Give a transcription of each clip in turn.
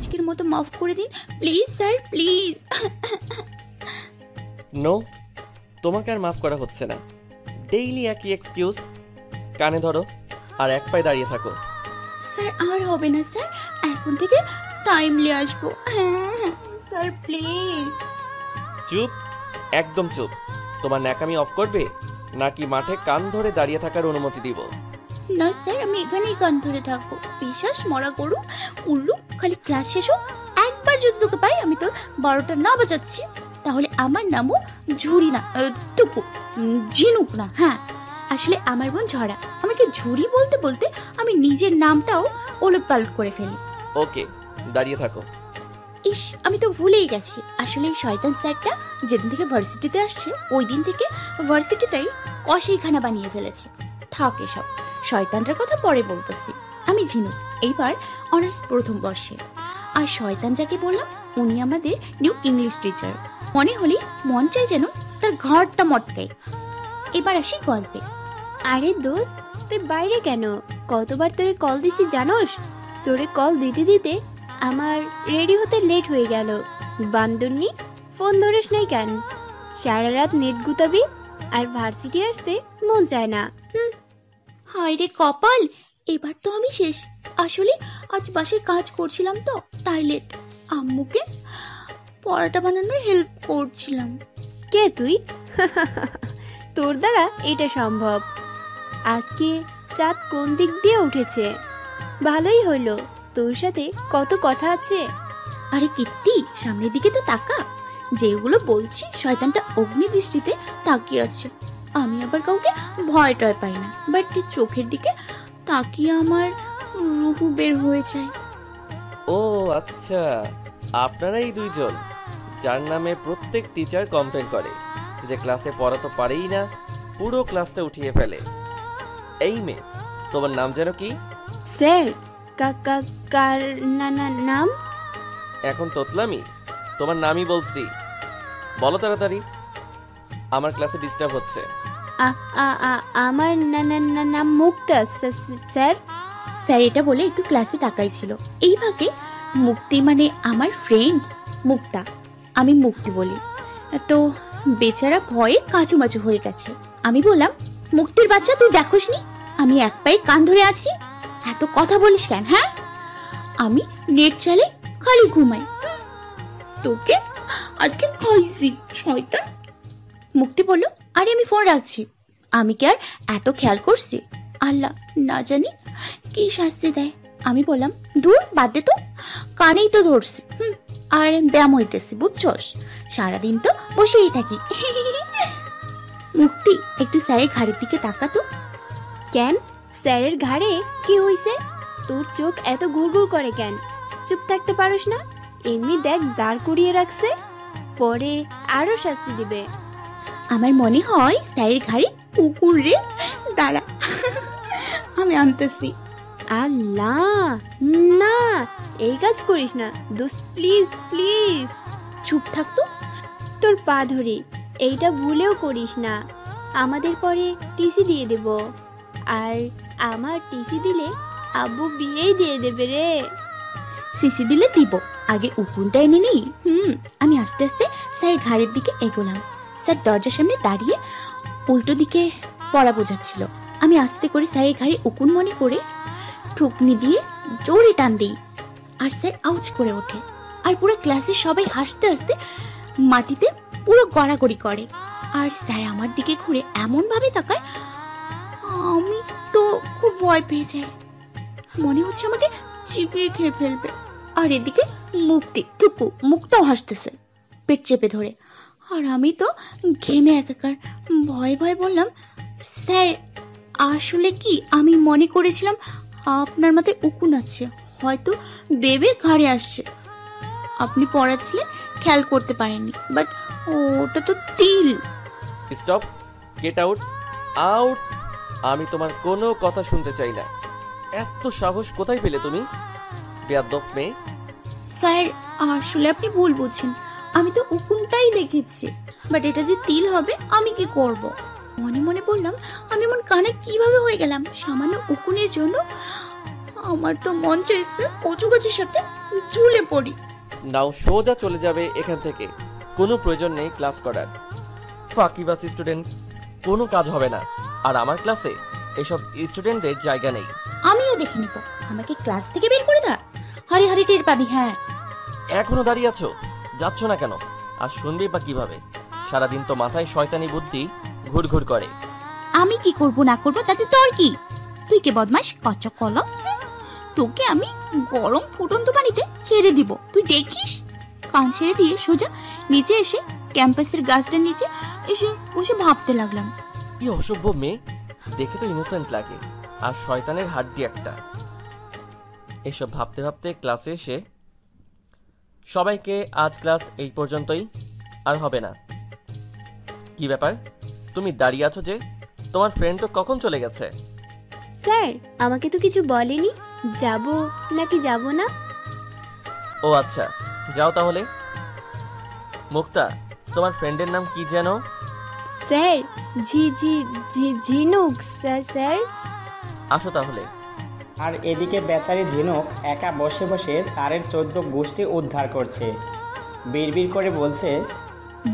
আজকের মতো মাফ করে দিন প্লিজ স্যার, প্লিজ। নো, তোমাকে আর মাফ করা হচ্ছে না। ডেইলি একই এক্সকিউজ। কানে ধরো আর এক পায়ে দাঁড়িয়ে থাকো। স্যার আর হবে না স্যার, এখন থেকে টাইমলি আসবো। Sir please. চুপ, একদম চুপ। তোমার ন্যাকামি অফ করবে নাকি মাঠে কান ধরে দাঁড়িয়ে থাকার অনুমতি দিব? না স্যার, আমি এখানেই কান ধরে থাকবো। বিশ্বাস মরা গরু উল্লু, খালি ক্লাস শেষ হোক, একবার যদি তোকে পাই আমি তোর 12টা না বাজাচ্ছি তাহলে আমার নামও ঝুরি না, টুকু, ঝিনুক না। হ্যাঁ, আসলে আমার বোন ঝরা, আমাকে ঝুরি বলতে বলতে আমি নিজের নামটাও ওলটপালট করে ফেলি। ওকে, দাঁড়িয়ে থাকো। ইস, আমি তো ভুলেই গেছি। আসলে এই শয়তান স্যারটা যেদিন থেকে ভার্সিটিতে আসছে ওই দিন থেকে ভার্সিটিতেই কষাইখানা বানিয়ে ফেলেছে। থাক এসব, শয়তানটার কথা পরে বলতেছি। আমি ঝিনুক, এইবার অনার্স প্রথম বর্ষে। আর শয়তান যাকে বললাম উনি আমাদের নিউ ইংলিশ টিচার। মনে হলি মন চাই যেন তার ঘরটা মটকাই। এবার আসি গল্পে। আরে দোস্ত, তুই বাইরে কেন? কতবার তোরে কল দিছি জানোস? তোরে কল দিতে দিতে আমার রেডি হতে লেট হয়ে গেল। বান্দরনি, ফোন ধরিস নাই কেন? সারা রাত নেট গুতাবি আর ভার্সিটি আসতে মন চায় না। হায় রে কপাল, এবার তো আমি শেষ। আসলে আজ বাসায় কাজ করছিলাম তো তাই লেট। আম্মুকে পরোটা বানানোর হেল্প করছিলাম। কে তুই? তোর দ্বারা এটা সম্ভব। আজকে চাঁদ কোন দিক দিয়ে উঠেছে? ভালোই হইলো, তোর সাথে কত কথা আছে। আরে কীর্তি, সামনের দিকে তো তাকা। যেগুলো বলছি শয়তানটা অগ্নি দৃষ্টিতে তাকিয়ে আছে। আমি আবার কাউকে ভয় টয় পাই না, বাট চোখের দিকে তাকিয়ে আমার রুহু বের হয়ে যায়। ও আচ্ছা, আপনারাই দুইজন যার নামে প্রত্যেক টিচার কমপ্লেন করে যে ক্লাসে পড়াতে পারেই না, পুরো ক্লাসটা উঠিয়ে ফেলে। এই মেয়ে, তোমার নাম যেন কি? স্যার, কার নাম? এখন তোতলামি? তোমার নামই বলছি, বলো তাড়াতাড়ি। আমার ক্লাসে ডিস্টার্ব হচ্ছে। আমার নাম মুক্তা স্যার। স্যার এটা বলে একটু ক্লাসে তাকাইছিল। এই ভাগে মুক্তি মানে আমার ফ্রেন্ড মুক্তা, আমি মুক্তি বলি। তো বেচারা ভয়ে কাঁচুমাচু হয়ে গেছে। আমি বললাম, মুক্তির বাচ্চা তুই দেখোসনি আমি এক পায়ে কান ধরে আছি? এত কথা বলিস কেন? হ্যাঁ, আমি নেট চালে খালি ঘুমাই। তোকে আজকে খাইছি শয়তান। মুক্তি বলল, আরে আমি ফোন রাখছি। আমি কি আর এত খেয়াল করছি? আল্লাহ না জানি কি শাস্তি দেয়। আমি বললাম, দূর বাদ দে তো, কানেই তো ধরছি। আর ব্যায়াম হইতেছি বুঝছস, সারাদিন তো বসেই থাকি। মুক্তি একটু স্যারের ঘাড়ের দিকে তাকাতো। কেন, স্যারের ঘাড়ে কি হইছে? তোর চোখ এত ঘুরঘুর করে কেন? চুপ থাকতে পারোস না? এমনি দেখ দাঁড় করিয়ে রাখছে, পরে আরো শাস্তি দিবে। আমার মনে হয় স্যারের ঘাড়ে কুকুর রে। দাঁড়া, আমি আনতেছি। আল্লাহ, না, এই কাজ করিস না দোস্ত, প্লিজ প্লিজ। চুপ থাকতো। তোর পা ধরি, এইটা ভুলেও করিস না। আমাদের পরে টিসি দিয়ে দেব, আর আমার টিসি দিলে আব্বু বিয়েই দিয়ে দেবে রে। সিসি দিলে দিব, আগে উকুনটা এনে নেই। আমি আস্তে আস্তে স্যারের ঘাড়ের দিকে এগোলাম। স্যার দরজার সামনে দাঁড়িয়ে উল্টো দিকে পড়া বোঝাচ্ছিল। আমি আস্তে করে স্যারের ঘাড়ে উকুন মনে করে ঠুকনি দিয়ে জোরে টান দিই, আর স্যার আউচ করে ওঠে। আর পুরো ক্লাসে সবাই হাসতে হাসতে মাটিতে পুরো গড়াগড়ি করে। আর স্যার আমার দিকে ঘুরে এমন ভাবে তাকায়, আমি তো খুব ভয় পেয়ে যাই। মনে হচ্ছে আমাকে চিবিয়ে খেয়ে ফেলবে। আর এদিকে মুক্তি টুকু মুক্তাও হাসতেছে পেট চেপে ধরে। আর আমি তো ঘেমে একাকার। ভয় ভয় বললাম, স্যার আসলে কি আমি মনে করেছিলাম আপনার মাথায় উকুন আছে, হয়তো বেবে ঘাড়ে আসছে। আপনি পড়াচ্ছিলেন খেয়াল করতে পারেননি, বাট ওটা তো তিল। Stop, get out, out. আমি তোমার কোনো কথা শুনতে চাই না। এত সাহস কোথায় পেলে তুমি, বেয়াদব মেয়ে? স্যার আসলে আপনি ভুল বুঝছেন, আমি তো উকুনটাই দেখেছি, বাট এটা যে তিল হবে আমি কি করব। মনে মনে বললাম, আমি এমন কানা কিভাবে হয়ে গেলাম সামান্য উকুনের জন্য। আমার তো মন চাইছে কচু গাছের সাথে ঝুলে পড়ি। নাও সোজা চলে যাবে এখান থেকে, কোনো প্রয়োজন নেই ক্লাস করার। ফাঁকিবাজ স্টুডেন্ট, কোনো কাজ হবে না। আর আমার ক্লাসে এসব স্টুডেন্টদের জায়গা নেই। আমিও দেখে নিব, আমাকে ক্লাস থেকে বের করে দাও। হারি হারি টের পাবি। হ্যাঁ, এখনো দাঁড়িয়ে আছো? যাচ্ছ না কেন? আর শুনবি বা কিভাবে? সারাদিন তো মাথায় শয়তানি বুদ্ধি ঘুরঘুর করে। আমি কি করব না করব তাতে তোর কি? তুই কে বদমাশ কচ্চক কলম। তোকে আমি গরম ফুটন্ত পানিতে ছেড়ে দিব, তুই দেখিস। কান ছেড়ে দিয়ে সোজা নিচে এসে ক্যাম্পাসের গাছটার নিচে এসে বসে ভাবতে লাগলাম। কি অসভ্য মেয়ে, দেখে তো ইনোসেন্ট লাগে, আর শয়তানের হাড্ডি একটা। এসব ভাবতে ভাবতে ক্লাসে এসে সবাইকে আজ ক্লাস এই পর্যন্তই, আর হবে না। কি ব্যাপার, তুমি দাঁড়িয়ে আছো যে? তোমার ফ্রেন্ড তো কখন চলে গেছে। স্যার আমাকে তো কিছু বলেনি, যাব নাকি যাব না। ও আচ্ছা, যাও তাহলে। মুক্তা, তোমার ফ্রেন্ডের নাম কি যেন? স্যার জি জি জি ঝিনুক স্যার। স্যার আসো তাহলে। আর এদিকে বেচারি ঝিনুক একা বসে বসে স্যারের 14 গোষ্ঠী উদ্ধার করছে। বিড়বিড় করে বলছে,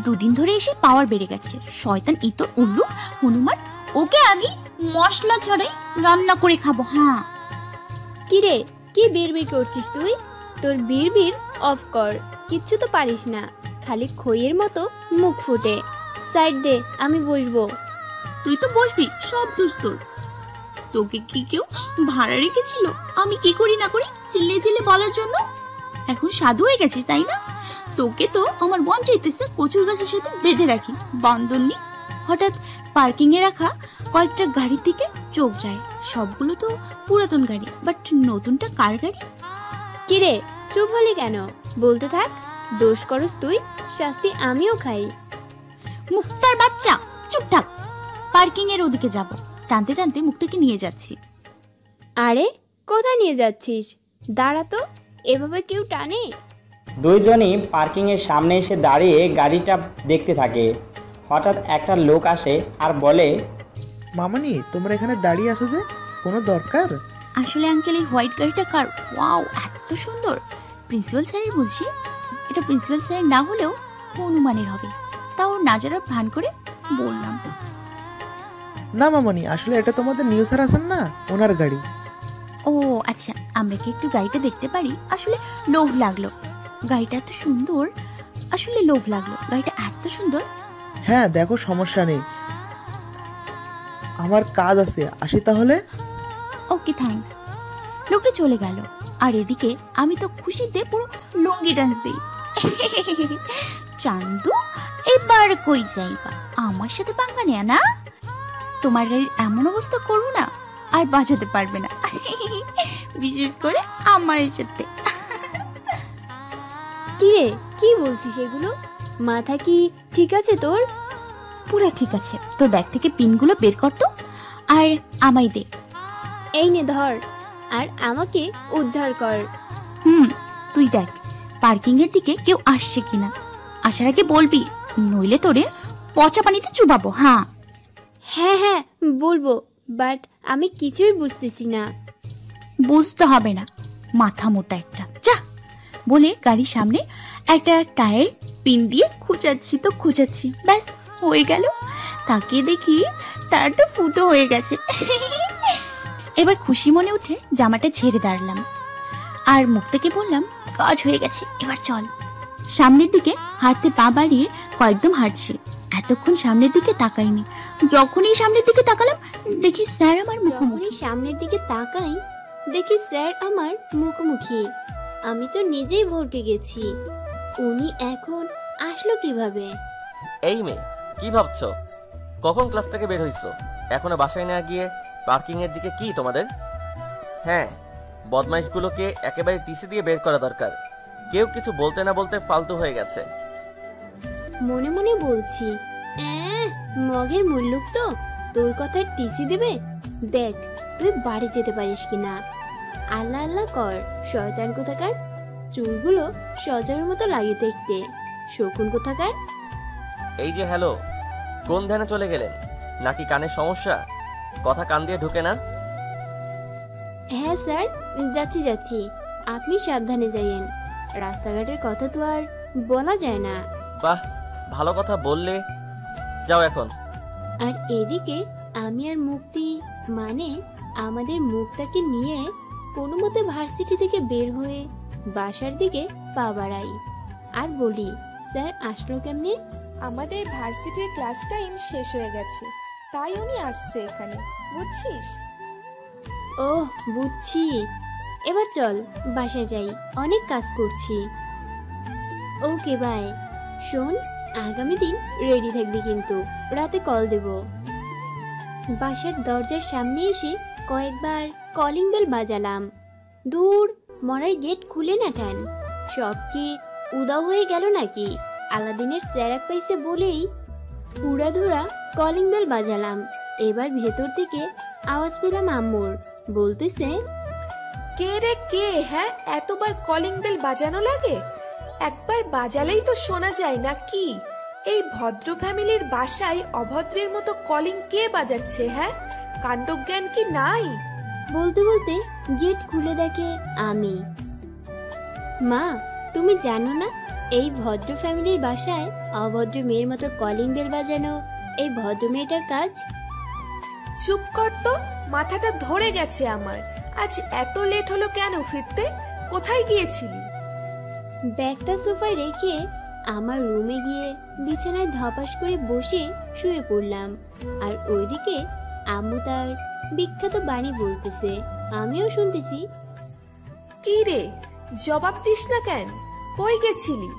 দুদিন ধরে এসে পাওয়ার বেড়ে গেছে। শয়তান ইতর উল্লু হনুমান, ওকে আমি মশলা ছাড়াই রান্না করে খাবো। হ্যাঁ, কিরে কি বিড়বিড় করছিস তুই? তোর বিড়বিড় অফ কর, কিচ্ছু তো পারিস না, খালি খইয়ের মতো মুখ ফুটে। সাইড দে, আমি বসবো। তুই তো বসবি, সব দোষ তোর। তোকে কি কেউ ভাড়া রেখেছিল আমি কি করি না করি চিল্লে চিল্লে বলার জন্য? এখন সাধু হয়ে গেছিস তাই না? তোকে তো আমার মন চাইতেছে কচুর গাছের সাথে বেঁধে রাখি, বান্দরনি। হঠাৎ পার্কিং এ রাখা কয়েকটা গাড়ির দিকে চোখ যায়। সবগুলো তো পুরাতন গাড়ি, বাট নতুনটা কার গাড়ি? কিরে চুপ হলি কেন? বলতে থাক। দোষ করস তুই, শাস্তি আমিও খাই। মুক্তার বাচ্চা, চুপ থাক। পার্কিং এর ওদিকে যাব, টানতে টানতে মুক্তাকে নিয়ে যাচ্ছি। আরে কোথায় নিয়ে যাচ্ছিস? দাঁড়া তো, এভাবে কেউ টানে? দুইজনই পার্কিংয়ের সামনে এসে দাঁড়িয়ে গাড়িটা দেখতে থাকে। হঠাৎ একটা লোক আসে আর বলে, মামনি তোমরা এখানে দাঁড়িয়ে আছো যে, কোনো দরকার? আসলে আঙ্কেল এই হোয়াইট গাড়িটা কার? ওয়াও, এত সুন্দর। প্রিন্সিপাল স্যারের বুঝি? এটা প্রিন্সিপাল স্যারের না হলেও হনুমানের হবে। তাও নাজারা ভান করে বললাম। না মামনি, আসলে এটা তোমাদের নিউ স্যার আছেন না, ওনার গাড়ি। ও আচ্ছা, আমরা কি একটু গাড়িটা দেখতে পারি? আসলে লোভ লাগলো, গাড়িটা এত সুন্দর। আসলে লোভ লাগলো, গাড়িটা এত সুন্দর। হ্যাঁ দেখো, সমস্যা নেই, আমার কাজ আছে, আসি তাহলে। Okay thanks. লোকটা চলে গেল, আর এদিকে আমি তো খুশিতে পুরো লুঙ্গি ডান্স দিই। চান্দু এবার কই যাইবা? আমার সাথে পাঙ্গা নেয়া না? তোমার গাড়ির এমন অবস্থা করবো না আর বাঁচাতে পারবে না, বিশেষ করে আমার সাথে। কিরে কি বলছিস এগুলো? মাথা কি ঠিক আছে তোর? পুরা ঠিক আছে। তোর ব্যাগ থেকে পিনগুলো বের কর তো, আর আমায় দে। এই নে ধর, আর আমাকে উদ্ধার কর। তুই দেখ পার্কিং এর দিকে কেউ আসছে কিনা। আসার আগে বলবি, নইলে তোরে পচা পানিতে চুবাবো। হ্যাঁ হ্যাঁ হ্যাঁ বলবো, বাট আমি কিছুই বুঝতেছি না। বুঝতে হবে না, মাথা মোটা একটা। যা বলে গাড়ির সামনে একটা টায়ার পিন দিয়ে খুঁচাচ্ছি, ব্যাস হয়ে গেল। তাকে দেখি টায়ারটা ফুটো হয়ে গেছে। এবার খুশি মনে উঠে জামাটা ছেড়ে দাঁড়ালাম, আর মুক্তাকে বললাম, কাজ হয়ে গেছে, এবার চল। সামনের দিকে হাঁটতে পা বাড়িয়ে কয়েকদম হাঁটছি। এতক্ষণ সামনের দিকে তাকাইনি। যখনই সামনের দিকে তাকালাম দেখি স্যার আমার মুখোমুখি। সামনের দিকে তাকাই, দেখি স্যার আমার মুখোমুখি। আমি তো নিজেই ভরকে গেছি, উনি এখন আসলো কিভাবে? এই মেয়ে, কি ভাবছো? কখন ক্লাস থেকে বের হইছো? এখনো বাসায় না গিয়ে পার্কিং এর দিকে? কি তোমাদের? হ্যাঁ, বদমাইশগুলোকে একেবারে টিসি দিয়ে বের করা দরকার। কেউ কিছু বলতে না বলতে ফালতু হয়ে গেছে। মনে মনে বলছি, মগের মুল্লুক তো, তোর কথায় টিসি দেবে? দেখ তুই বাড়ি যেতে পারিস কিনা। আল্লাহ আল্লাহ কর, শয়তান কোথাকার। চুলগুলো সজার মতো লাগে দেখতে, শকুন কোথাকার। এই যে হ্যালো, কোন ধ্যানে চলে গেলেন? নাকি কানে সমস্যা? কথা কান দিয়ে ঢুকে না? হ্যাঁ স্যার, যাচ্ছি যাচ্ছি। আপনি সাবধানে যাইয়েন, রাস্তাঘাটের কথা তো আর বলা যায় না। বাহ, ভালো কথা বললে। যাও এখন। আর এদিকে আমি আর মুক্তি, মানে আমাদের মুক্তাকে নিয়ে কোনো মতে ভার্সিটি থেকে বের হয়ে বাসার দিকে পা বাড়াই আর বলি, স্যার আসলো কেমনে? আমাদের ভার্সিটির ক্লাস টাইম শেষ হয়ে গেছে, তাই উনি আসছে এখানে, বুঝছিস? ওহ বুঝছি, এবার চল বাসায় যাই, অনেক কাজ করছি। Okay bye. শোন, আগামী দিন রেডি থাকবি কিন্তু, রাতে কল দেব। বাসার দরজার সামনে এসে কয়েকবার কলিং বেল বাজালাম। দূর, মরার গেট খুলে না কেন? সব কি উদাও হয়ে গেল নাকি? আলাদিনের স্যারাক পাইছে বলেই উড়াধুরা কলিং বেল বাজালাম। এবার ভেতর থেকে আওয়াজ পেলাম আম্মুর, বলতেছে, কে রে কে? হ্যাঁ, এতবার কলিং বেল বাজানো লাগে? একবার বাজালেই তো শোনা যায় না কি? এই ভদ্র ফ্যামিলির বাসায় অভদ্রের মতো কলিং কে বাজাচ্ছে? হ্যাঁ, কাণ্ডজ্ঞান কি নাই? বলতে বলতে গেট খুলে দেখে আমি। মা, তুমি জানো না এই ভদ্র ফ্যামিলির বাসায় অভদ্র মেয়ের মতো কলিং বেল বাজানো এই ভদ্র মেয়েটার কাজ? চুপ কর তো, মাথাটা ধরে গেছে আমার। আজ এত লেট হলো কেন ফিরতে? কোথায় গিয়েছিলি? ব্যাগটা সোফায় রেখে আমার রুমে গিয়ে বিছানায় ধপাস করে বসে শুয়ে পড়লাম। আর ওইদিকে আম্মু তার বিখ্যাত বাণী বলতেছে, আমিও শুনতেছি। কি রে, জবাব দিস না কেন? কই গেছিলি?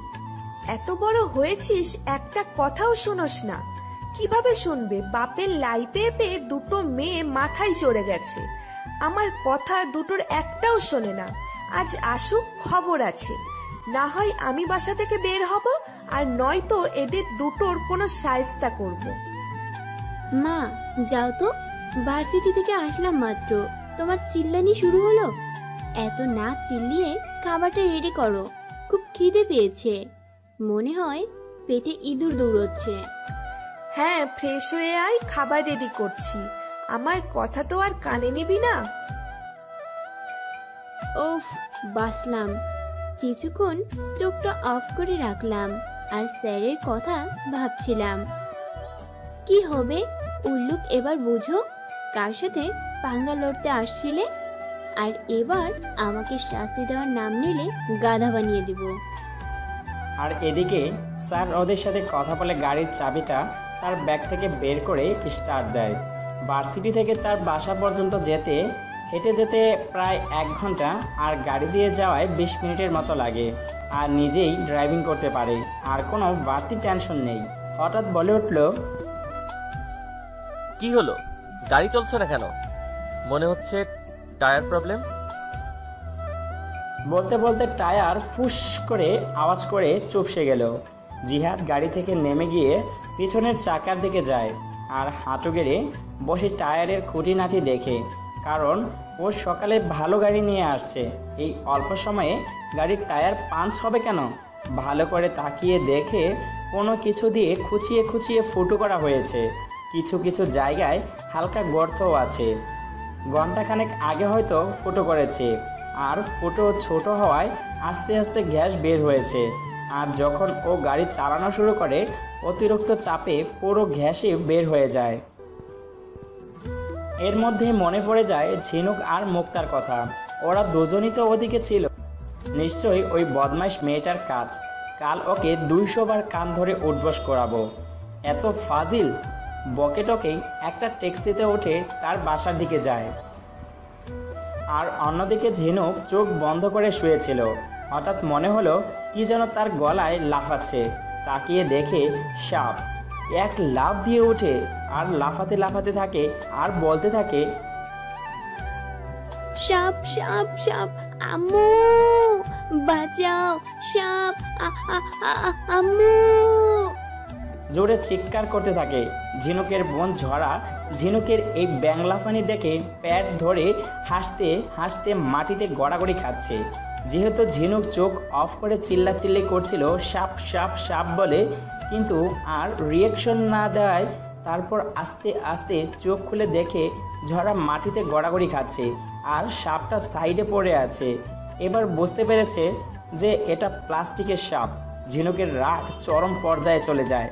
এত বড় হয়েছিস, একটা কথাও শোনস না। কিভাবে শুনবে? বাপের লাই পেয়ে পেয়ে দুটো মেয়ে মাথায় চড়ে গেছে, আমার কথা দুটোর একটাও শোনে না। আজ আসুক, খবর আছে। না হয় আমি বাসা থেকে বের হব, আর নয়তো এদের দুটোর কোনো শায়েস্তা করব। মা যাও তো, ভার্সিটি থেকে আসলাম মাত্র, তোমার চিল্লানি শুরু হলো। এত না চিল্লিয়ে খাবারটা রেডি করো, খুব খিদে পেয়েছে। মনে হয় পেটে ইঁদুর দৌড়চ্ছে। হ্যাঁ, ফ্রেশ হয়ে আয়, খাবার রেডি করছি। আমার কথা তো আর কানে নিবি না? ওফ, বাসলাম। কিছুক্ষণ চোখটা অফ করে রাখলাম আর স্যারের কথা ভাবছিলাম। কি হবে উল্লুক, এবার বুঝো কার সাথে পাঙ্গা লড়তে আসছিলে, আর এবার আমাকে শাস্তি দেওয়ার নাম নিলে গাধা বানিয়ে দিব। আর এদিকে স্যার ওদের সাথে কথা বলে গাড়ির চাবিটা তার ব্যাগ থেকে বের করে স্টার্ট দেয়। ভার্সিটি থেকে তার বাসা পর্যন্ত যেতে হেঁটে যেতে প্রায় 1 ঘন্টা, আর গাড়ি দিয়ে যাওয়ায় 20 মিনিটের মতো লাগে। আর নিজেই ড্রাইভিং করতে পারে, আর কোনো বাড়তি টেনশন নেই। হঠাৎ বলে উঠল, কি হলো, গাড়ি চলছে না কেন? মনে হচ্ছে টায়ার প্রবলেম। বলতে বলতে টায়ার ফুস করে আওয়াজ করে চুপসে গেল। জিহাদ গাড়ি থেকে নেমে গিয়ে পিছনের চাকার দিকে যায় আর হাঁটু গেড়ে বসে টায়ারের খুঁটিনাটি দেখে, কারণ ও সকালে ভালো গাড়ি নিয়ে আসছে। এই অল্প সময়ে গাড়ির টায়ার পাঞ্চ হবে কেন? ভালো করে তাকিয়ে দেখে কোনো কিছু দিয়ে খুঁচিয়ে খুঁচিয়ে ফুটো করা হয়েছে। কিছু কিছু জায়গায় হালকা গর্তও আছে। ঘন্টাখানেক আগে হয়তো ফুটো করেছে, আর ফুটো ছোট হওয়ায় আস্তে আস্তে গ্যাস বের হয়েছে। আর যখন ও গাড়ি চালানো শুরু করে, অতিরিক্ত চাপে পুরো গ্যাসই বের হয়ে যায়। এর মধ্যেই মনে পড়ে যায় ঝিনুক আর মুক্তার কথা। ওরা দুজনই তো ওদিকে ছিল। নিশ্চয়ই ওই বদমাইশ মেয়েটার কাজ। কাল ওকে 200 বার কান ধরে উঠবস করাবো। এত ফাজিল বকেটকেই একটা ট্যাক্সিতে উঠে তার বাসার দিকে যায়। আর অন্যদিকে ঝিনুক চোখ বন্ধ করে শুয়েছিল। হঠাৎ মনে হলো কি যেন তার গলায় লাফাচ্ছে। তাকিয়ে দেখে সাপ। এক লাফ দিয়ে ওঠে আর লাফাতে লাফাতে থাকে আর বলতে থাকে, সাপ সাপ সাপ, আম্মু বাঁচাও, সাপ আম্মু। জোরে চিৎকার করতে থাকে। ঝিনুকের বোন ঝরা ঝিনুকের এই ব্যাংলাফানি দেখে প্যাট ধরে হাসতে হাসতে মাটিতে গড়াগড়ি খাচ্ছে। যেহেতু ঝিনুক চোখ অফ করে চিল্লাচিল্লি করছিল সাপ সাপ সাপ বলে, কিন্তু আর রিয়াকশন না দেওয়ায় তারপর আস্তে আস্তে চোখ খুলে দেখে ঝরা মাটিতে গড়াগড়ি খাচ্ছে আর সাপটা সাইডে পড়ে আছে। এবার বুঝতে পেরেছে যে এটা প্লাস্টিকের সাপ। ঝিনুকের রাগ চরম পর্যায়ে চলে যায়।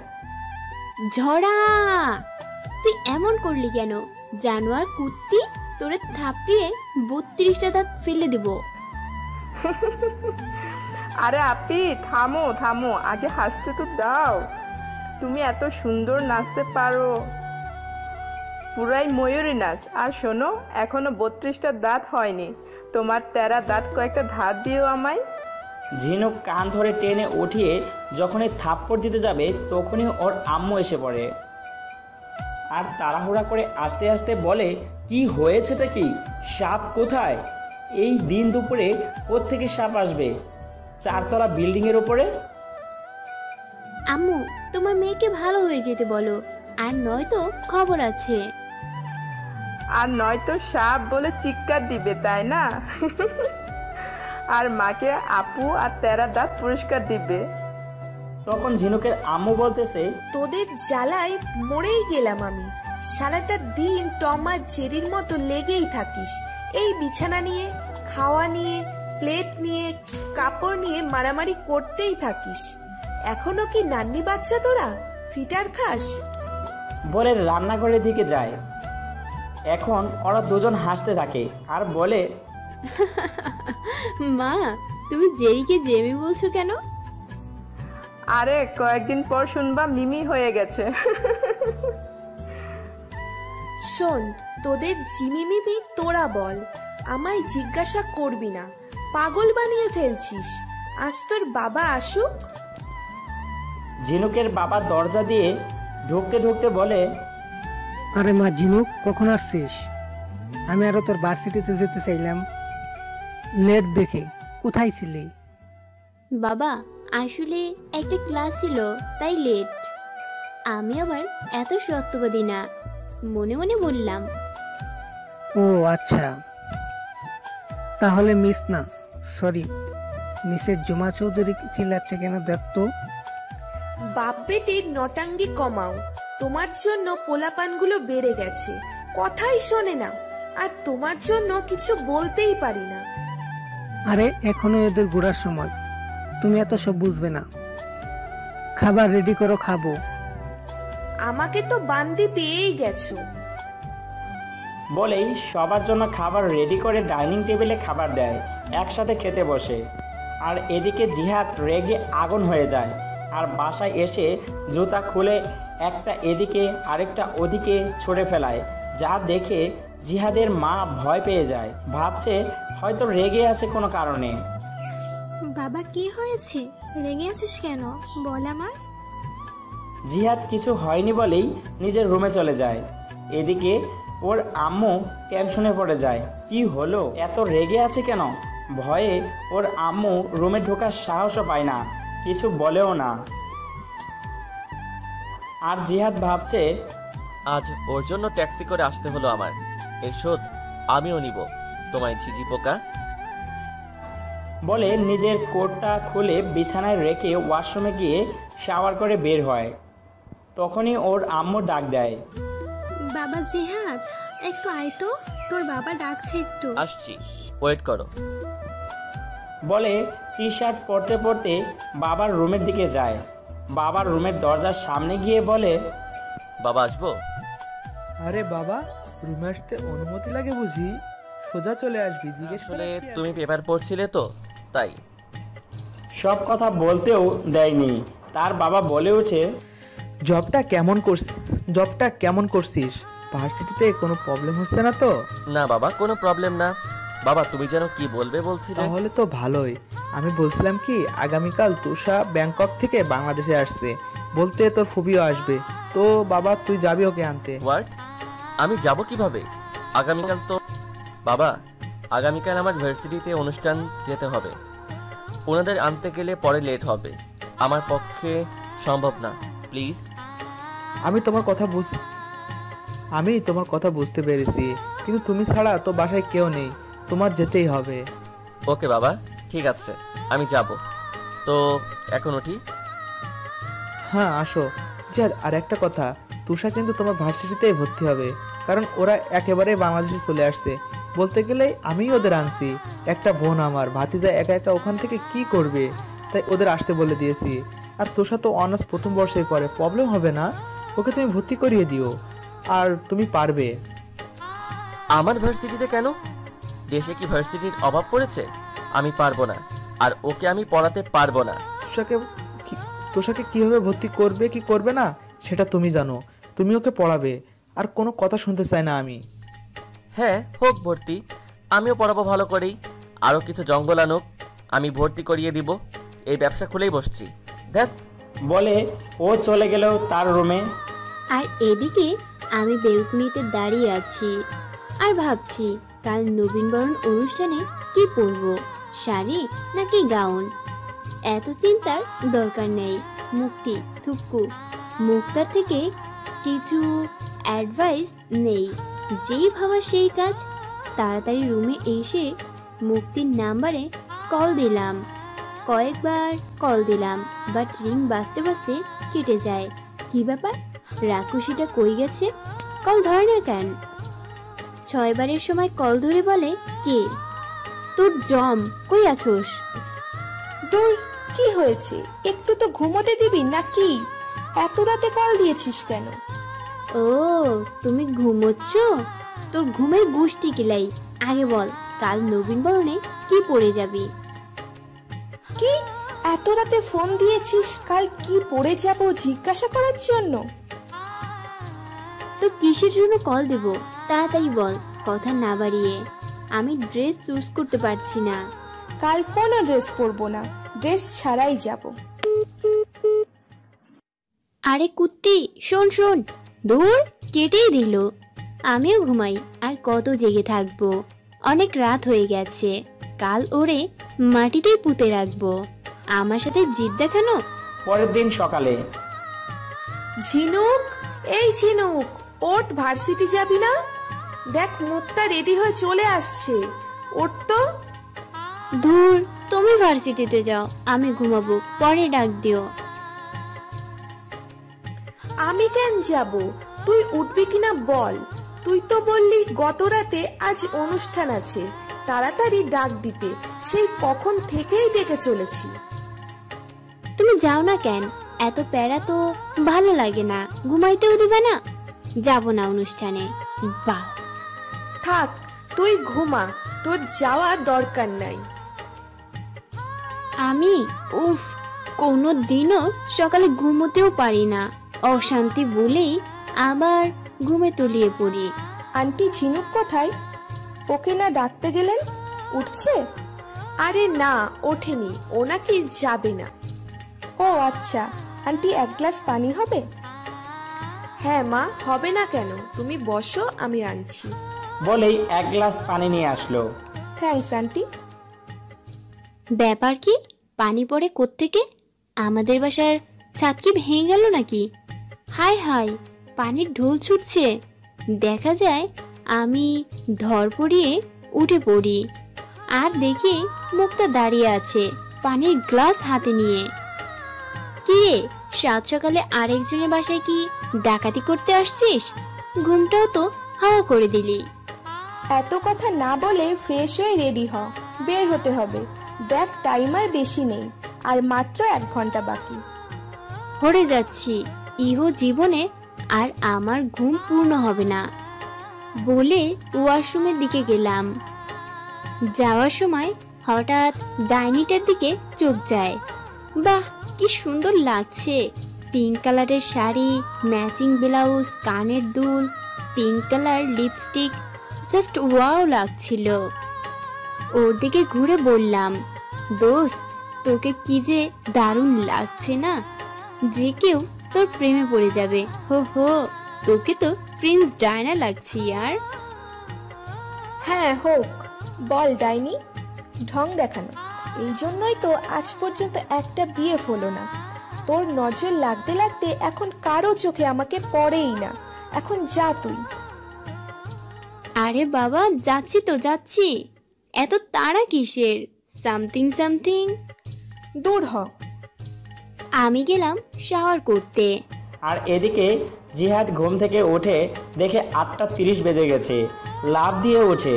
ঝড়া, তুই এমন করলি কেন? জানোয়ার কুত্তি, তোরে থাপড়িয়ে 32টা দাঁত ফেলে দিব। আরে আপি, থামো থামো, আগে হাসতে তো দাও। তুমি এত সুন্দর নাচতে পারো, পুরাই ময়ূরী নাচ। আর শোনো, এখনো 32টা দাঁত হয়নি, তোমার তেরা দাঁত কয়েকটা ধার দিও আমায়। ঝিনুক কান ধরে টেনে উঠিয়ে যখনই থাপ্পড় দিতে যাবে তখনই ওর আম্মু এসে পড়ে আর তাড়াহুড়া করে আস্তে আস্তে বলে, কি হয়েছেটা কি? সাপ কোথায়? এই দিন দুপুরে কোত্থেকে সাপ আসবে 4তলা বিল্ডিংয়ের ওপরে? আম্মু, তোমার মেয়েকে ভালো হয়ে যেতে বলো, আর নয়তো খবর আছে। আর নয়তো সাপ বলে চিৎকার দিবে, তাই না? আর মাকে আপু আর তেরা দাঁত পুরস্কার দিবে। তখন ঝিনুকের আম্মু বলতেছে, তোদের জ্বালায় মরেই গেলাম আমি। সারাটা দিন টম আর জেরির মতো লেগেই থাকিস। এই বিছানা নিয়ে, খাওয়া নিয়ে, প্লেট নিয়ে, কাপড় নিয়ে মারামারি করতেই থাকিস। এখনো কি নান্নি বাচ্চা তোরা? ফিটার খাস? বলে রান্নাঘরের দিকে যায়। এখন ওরা দুজন হাসতে থাকে আর বলে, মা, তুমি জেরিকে জেমি বলছো কেন? আরে কয়েকদিন পর শুনবা মিমি হয়ে গেছে। শোন, তোদের জিমি মিমি তোরা বল, আমায় জিজ্ঞাসা করবি না। পাগল বানিয়ে ফেলছিস। আজ তোর বাবা আসুক। ঝিনুকের বাবা দরজা দিয়ে ঢুকতে ঢুকতে বলে, আরে মা ঝিনুক, কখন আসছিস? আমি আরো তোর ভার্সিটিতে যেতে চাইলাম, লেট দেখে। কোথায় ছিলি? বাবা, আসলে একটা ক্লাস ছিল তাই লেট। আমি আবার এত সত্যবাদী না, মনে মনে বললাম। ও আচ্ছা, তাহলে মিস না, সরি। মিসেস জুমা চৌধুরী চিল্লাচ্ছে কেন দেখতো? বাপ বেটির নটাঙ্গি কমাও। তোমার জন্য পোলাপানগুলো বেড়ে গেছে, কথাই শোনে না। আর তোমার জন্য কিছু বলতেই পারি না। আরে এখনো এদের ঘোরার সময়, তুমি এত সব বুঝবে না। খাবার রেডি করো, খাবো। আমাকে তো বান্দি পেয়েই গেছো। বলেই সবার জন্য খাবার রেডি করে ডাইনিং টেবিলে খাবার দেয়। একসাথে খেতে বসে। আর এদিকে জিহাদ রেগে আগুন হয়ে যায় আর বাসায় এসে জুতা খুলে একটা এদিকে আরেকটা ওদিকে ছুঁড়ে ফেলায়, যা দেখে জিহাদের মা ভয় পেয়ে যায়। ভাবছে হয়তো রেগে আছে কোনো কারণে। বাবা, কি হয়েছে? রেগে আছিস কেন? বল আমায়। জিহাদ কিছু হয়নি বলেই নিজের রুমে চলে যায়। এদিকে ওর আম্মু টেনশনে পড়ে যায়, কি হলো, এত রেগে আছে কেন? ভয়ে ওর আম্মু রুমে ঢোকার সাহসও পায় না, কিছু বলেও না। আর জিহাদ ভাবছে, আজ ওর জন্য ট্যাক্সি করে আসতে হলো আমার। এর শোধ আমিও নিব, তোমায় ঝিঝি পোকা। বলে নিজের কোটটা খুলে বিছানায় রেখে ওয়াশরুমে গিয়ে শাওয়ার করে বের হয়। তখনই ওর আম্মু ডাক দেয়, বাবা জিহাদ, একটু আয় তো, তোর বাবা ডাকছে একটু। আসছি, ওয়েট করো। বলে টি শার্ট পরতে পরতে বাবার রুমের দিকে যায়। বাবার রুমের দরজার সামনে গিয়ে বলে, বাবা আসবো? আরে বাবা, রুমে আসতে অনুমতি লাগে বুঝি? সোজা চলে আসবি, জিজ্ঞেস আসলে তুমি পেপার পড়ছিলে তো, তাই। সব কথা বলতেও দেয়নি। তার বাবা বলে ওঠে, জবটা কেমন করছিস? ভার্সিটিতে কোনো প্রবলেম হচ্ছে না তো? না বাবা, কোনো প্রবলেম না। বাবা তুমি যেন কি বলবে বলছিলে? তাহলে তো ভালোই। আমি বলছিলাম কি, আগামীকাল তুষা ব্যাংকক থেকে বাংলাদেশে আসছে, বলতে তোর ফুবিও আসবে। তো বাবা, তুই যাবি ওকে আনতে? হোয়াট? আমি যাব কিভাবে? আগামীকাল তো বাবা, আগামীকাল আমার ভার্সিটিতে অনুষ্ঠান যেতে হবে। ওনাদের আনতে গেলে পরে লেট হবে, আমার পক্ষে সম্ভব না, প্লিজ। আমি তোমার কথা বুঝতে পেরেছি, কিন্তু তুমি ছাড়া তো বাসায় কেউ নেই, তোমার যেতেই হবে। ওকে বাবা, ঠিক আছে, আমি যাব। তো এখন উঠি? হ্যাঁ আসো। আর একটা কথা, তুষা কিন্তু তোমার ভার্সিটিতেই ভর্তি হবে, কারণ ওরা একেবারে বাংলাদেশে চলে আসছে। বলতে গেলে আমিই ওদের আনছি। একটা বোন আমার ভাতিজা একা একা ওখান থেকে কি করবে, তাই ওদের আসতে বলে দিয়েছি। আর তুষা তো অনার্স প্রথম বর্ষেই পড়ে, প্রবলেম হবে না, ওকে তুমি ভর্তি করিয়ে দিও, আর তুমি পারবে। আমার ভার্সিটিতে কেন? দেশে কি ভার্সিটির অভাব পড়েছে? আমি পারবো না, আর ওকে আমি পড়াতে পারবো না। তুষাকে কিভাবে ভর্তি করবে কি করবে না সেটা তুমি জানো, তুমি ওকে পড়াবে, আর কোনো কথা শুনতে চাই না আমি। হ্যাঁ হোক ভর্তি, আমিও পড়াবো ভালো করেই। আরও কিছু জঙ্গল আনুক, আমি ভর্তি করিয়ে দিব। এই ব্যবসা খুলেই বসছি। দেখ বলে ও চলে গেল তার রুমে। আর এদিকে আমি বেলকুনিতে দাঁড়িয়ে আছি আর ভাবছি কাল নবীনবরণ অনুষ্ঠানে কি পরবো, শাড়ি নাকি গাউন। এত চিন্তার দরকার নেই। মুক্তি থুক্কু মুক্তার থেকে কিছু অ্যাডভাইস নেই, যেই ভাবা সেই কাজ। তাড়াতাড়ি রুমে এসে মুক্তির নাম্বারে কল দিলাম। কয়েকবার কল দিলাম, বাট রিং বাজতে বাজতে কেটে যায়। কি ব্যাপার, রাক্ষসীটা কই গেছে? কল ধরে না কেন? 6 বারের সময় কল ধরে বলে, কে? তোর জম, কই আছোস? তোর কি হয়েছে? একটু তো ঘুমোতে দিবি নাকি? এত রাতে কল দিয়েছিস কেন? ও তুমি ঘুমোচ্ছ? তোর ঘুমের গুষ্টি কিলাই। আগে বল, কাল নবীনবরণে কি পরে যাবি? কি এত রাতে ফোন দিয়েছিস কাল কি পরে যাব জিজ্ঞাসা করার জন্য? তো কিসের জন্য কল দেব, তাড়াতাড়ি বল, কথা না বাড়িয়ে। আমি ড্রেস চুজ করতে পারছি না। কাল কোনো ড্রেস পরবো না, ড্রেস ছাড়াই যাব। আরে কুত্তি, শোন শোন। দূর, কেটেই দিল। আমিও ঘুমাই, আর কত জেগে থাকবো। অনেক রাত হয়ে গেছে। কাল ওরে মাটিতেই পুঁতে রাখবো। আমার সাথে জিদ দেখানো। পরের দিন সকালে। ঝিনুক, এই ঝিনুক, ওঠ, ভার্সিটি যাবি না? দেখ মুক্তা রেডি হয়ে চলে আসছে, ওঠ তো। ধুর, তুমি ভার্সিটিতে যাও, আমি ঘুমাবো, পরে ডাক দিও। আমি কেন যাব? তুই উঠবি কিনা বল। তুই তো বললি গত রাতে আজ অনুষ্ঠান আছে, তাড়াতাড়ি ডাক দিতে। সেই কখন থেকেই ডেকে চলেছি। তুমি যাও না কেন? এত প্যারা তো ভালো লাগে না। ঘুমাইতেও দিবে না? যাব না অনুষ্ঠানে। বাহ, থাক, তুই ঘুমা, তোর যাওয়া দরকার নাই। আমি উফ, কোনো দিনও সকালে ঘুমোতেও পারি না। অশান্তি বলেই আবার ঘুমে তলিয়ে পড়ি। আন্টি ঝিনুক কোথায়? ওকে না ডাকতে গেলেন? উঠছে? আরে না, ওঠেনি, ও নাকি যাবে না। ও আচ্ছা, আন্টি এক গ্লাস পানি হবে? হ্যাঁ মা, হবে না কেন, তুমি বসো, আমি আনছি। বলেই এক গ্লাস পানি নিয়ে আসলো। Thanks aunty. ব্যাপার কি? পানি পড়ে কোত্থেকে? আমাদের বাসার ছাদ কি ভেঙে গেল নাকি? হায় হায়, পানির ঢোল ছুটছে। দেখা যায় আমি ধরপড়িয়ে উঠে পড়ি, আর দেখি মুক্তা দাঁড়িয়ে আছে পানির গ্লাস হাতে নিয়ে। কি রে, সাত সকালে আরেকজনের বাসায় কি ডাকাতি করতে আসছিস? ঘুমটাও তো হাওয়া করে দিলি। এত কথা না বলে ফ্রেশ হয়ে রেডি হ, বের হতে হবে। দেখ টাইমার বেশি নেই, আর মাত্র 1 ঘন্টা বাকি। হরে যাচ্ছি, ইহো জীবনে আর আমার ঘুম পূর্ণ হবে না বলে ওয়াশরুমের দিকে গেলাম। যাওয়ার সময় হঠাৎ ডাইনিটার দিকে চোখ যায়। বাহ, কি সুন্দর লাগছে! পিঙ্ক কালারের শাড়ি, ম্যাচিং ব্লাউজ, কানের দুল, pink colour lipstick, just wow লাগছিল। ওর দিকে ঘুরে বললাম, দোস্ত, তোকে কি যে দারুণ লাগছে না, যে কেউ তোর প্রেমে পড়ে যাবে। হো হো, তোকে তো প্রিন্স ডায়না লাগছে ইয়ার। হ্যাঁ হোক, বল ডাইনি, ঢং দেখানো। এই জন্যই তো আজ পর্যন্ত একটা বিয়ে হলো না। তোর নজর লাগতে লাগতে এখন কারো চোখে আমাকে পড়েই না। এখন যা তুই। আরে বাবা, যাচ্ছি তো যাচ্ছি, এত তাড়া কিসের? Something something. দূর হ। আমি গেলাম শাওয়ার করতে। আর এদিকে জিহাদ ঘুম থেকে উঠে দেখে 8:30 বেজে গেছে। লাফ দিয়ে ওঠে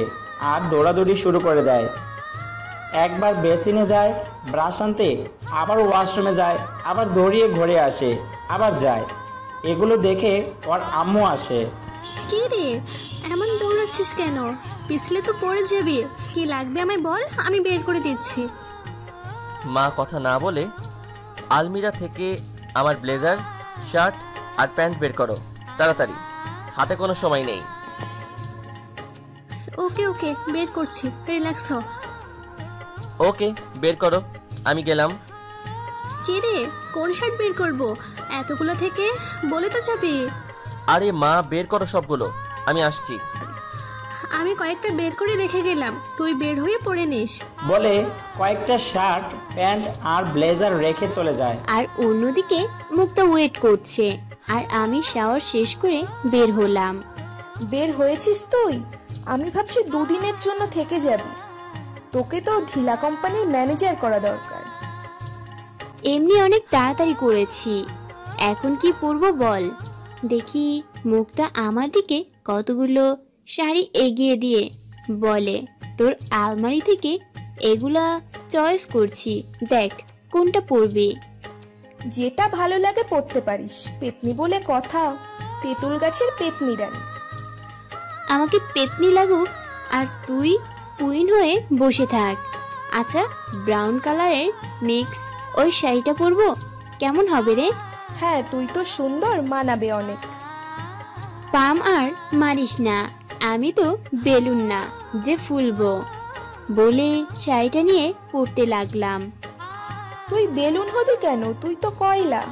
আর দৌড়াদৌড়ি শুরু করে দেয়। একবার বেসিনে যায় ব্রাশ আনতে, আবার ওয়াশরুমে যায়, আবার দৌড়িয়ে ঘরে আসে, আবার যায়। এগুলো দেখে ওর আম্মু আসে। কি রে এমন দৌড়াচ্ছিস কেন? পিছলে তো পড়ে যাবি। কি লাগবে আমায় বল, আমি বের করে দিচ্ছি। মা কথা না বলে আলমিরা থেকে আমার ব্লেজার, শার্ট আর প্যান্ট বের করো তাড়াতাড়ি, হাতে কোনো সময় নেই। ওকে ওকে বের করছি, রিল্যাক্স হ। ওকে বের করো, আমি গেলাম। কি রে কোন শার্ট বের করব? এতগুলো থেকে বলে তো যাবি। আরে মা বের করো সবগুলো, আমি আসছি। আমি কয়েকটা বের করে রেখে গেলাম, তুই বের হয়ে পরে নিস। বলে কয়েকটা শার্ট, প্যান্ট আর ব্লেজার রেখে চলে যায়। আর অন্যদিকে মুক্তা ওয়েট করছে আর আমি শাওয়ার শেষ করে বের হলাম। বের হয়েছিস তুই? আমি ভাবছি 2 দিনের জন্য থেকে যাবি। তোকে তো ঢিলা কোম্পানির ম্যানেজার করা দরকার। এমনি অনেক তাড়াতাড়ি করেছি, এখন কি পরবো বল? দেখি মুক্তা আমার দিকে কতগুলো শাড়ি এগিয়ে দিয়ে বলে, তোর আলমারি থেকে এগুলা চয়েস করছি, দেখ কোনটা পরবি। যেটা ভালো লাগে পড়তে পারিস, পেতনি বলে কথা। তেঁতুল গাছের পেতনি রানী। আমাকে পেতনি লাগুক আর তুই কুইন হয়ে বসে থাক। আচ্ছা ব্রাউন কালারের মিক্স ওই শাড়িটা পরবো, কেমন হবে রে? হ্যাঁ তুই তো সুন্দর, মানাবে অনেক। পাম আর মারিস না, আমি তো বেলুন না যে ফুলবো। বলে শাড়িটা নিয়ে পড়তে লাগলাম। তুই বেলুন হবি কেন? তুই তো কয়লা।